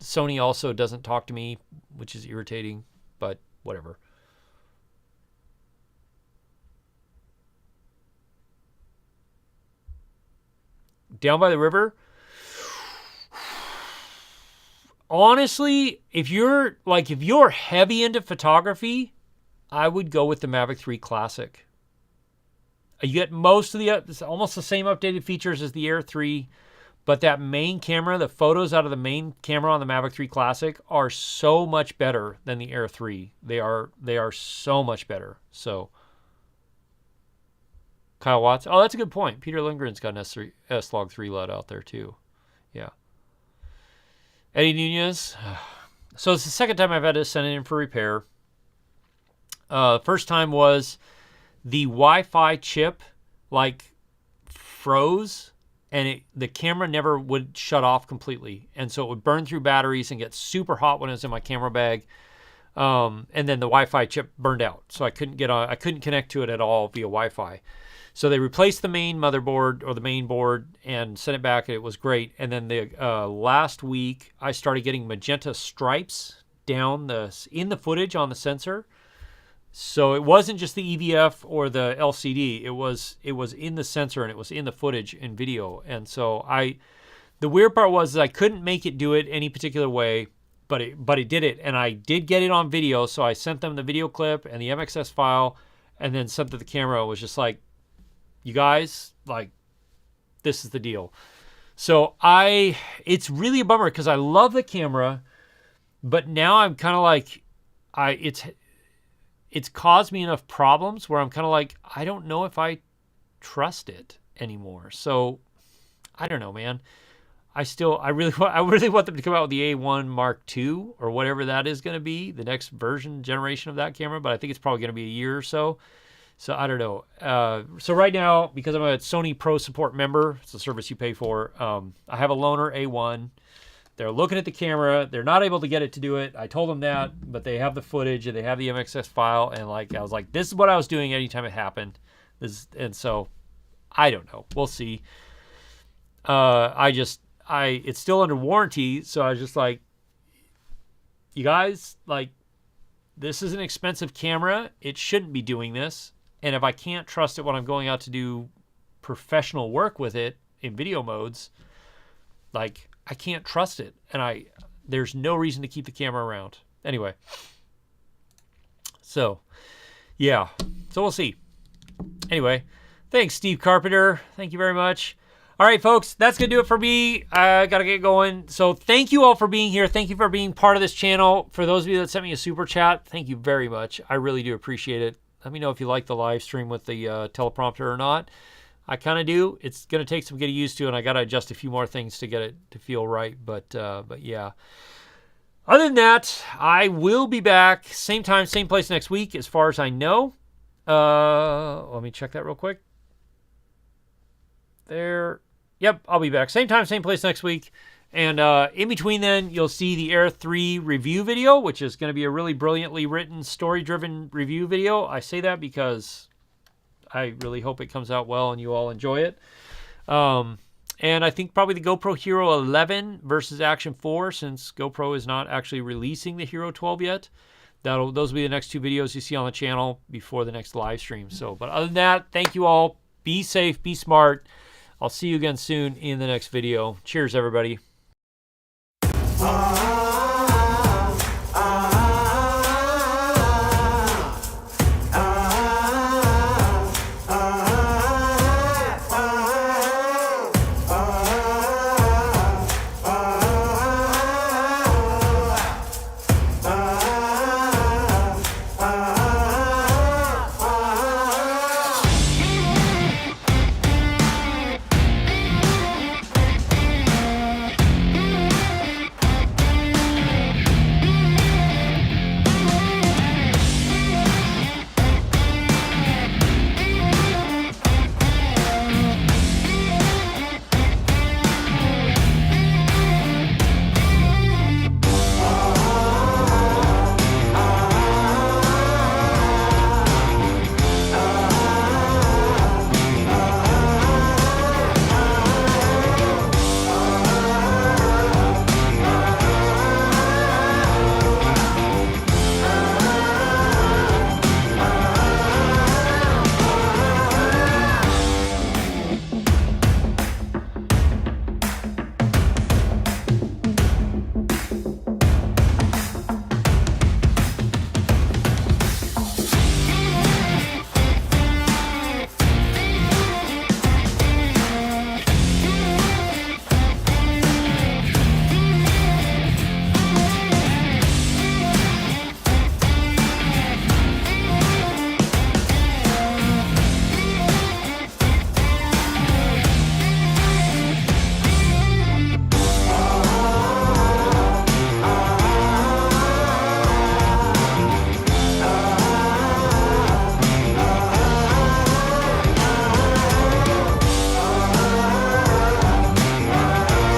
Sony also doesn't talk to me, which is irritating, but whatever. Down by the river. Honestly, if you're heavy into photography, I would go with the Mavic 3 Classic. You get most of it's almost the same updated features as the Air 3, but that main camera, the photos out of the main camera on the Mavic 3 Classic are so much better than the Air 3. They are so much better. So Kyle Watts. Oh, that's a good point. Peter Lindgren's got an S-Log 3 LUT out there too. Yeah. Eddie Nunez. So it's the second time I've had to send it in for repair. First time was the Wi-Fi chip froze, and the camera never would shut off completely, and so it would burn through batteries and get super hot when it was in my camera bag. And then the Wi-Fi chip burned out, so I couldn't connect to it at all via Wi-Fi. So they replaced the main motherboard or the main board and sent it back, and it was great. And then last week, I started getting magenta stripes down in the footage on the sensor. So it wasn't just the EVF or the LCD. It was in the sensor, and it was in the footage and video. And so the weird part was I couldn't make it do it any particular way, but it did it. And I did get it on video, so I sent them the video clip and the MXS file, and then sent to the camera. It was just like, you guys, this is the deal. So it's really a bummer because I love the camera, but now I'm kind of like, it's caused me enough problems where I'm kind of like, I don't know if I trust it anymore. So I don't know, man. I really want them to come out with the A1 Mark II or whatever that is going to be, the next generation of that camera, but I think it's probably going to be a year or so. So I don't know. So right now, because I'm a Sony Pro Support member, it's a service you pay for, I have a loaner A1. They're looking at the camera. They're not able to get it to do it. I told them that, but they have the footage and they have the MXS file. And I was like, this is what I was doing anytime it happened. And so I don't know. We'll see. It's still under warranty. So I was just like, you guys, this is an expensive camera. It shouldn't be doing this. And if I can't trust it when I'm going out to do professional work with it in video modes, I can't trust it. And there's no reason to keep the camera around. Anyway. So, yeah. So we'll see. Anyway, thanks, Steve Carpenter. Thank you very much. All right, folks, that's going to do it for me. I got to get going. So thank you all for being here. Thank you for being part of this channel. For those of you that sent me a super chat, thank you very much. I really do appreciate it. Let me know if you like the live stream with the teleprompter or not. I kind of do. It's going to take some getting used to, and I got to adjust a few more things to get it to feel right. But yeah. Other than that, I will be back same time, same place next week, as far as I know. Let me check that real quick. There. Yep, I'll be back. Same time, same place next week. And in between then, you'll see the Air 3 review video, which is going to be a really brilliantly written, story-driven review video. I say that because I really hope it comes out well and you all enjoy it. And I think probably the GoPro Hero 11 versus Action 4, since GoPro is not actually releasing the Hero 12 yet. those will be the next 2 videos you see on the channel before the next live stream. So, but other than that, thank you all. Be safe, be smart. I'll see you again soon in the next video. Cheers, everybody.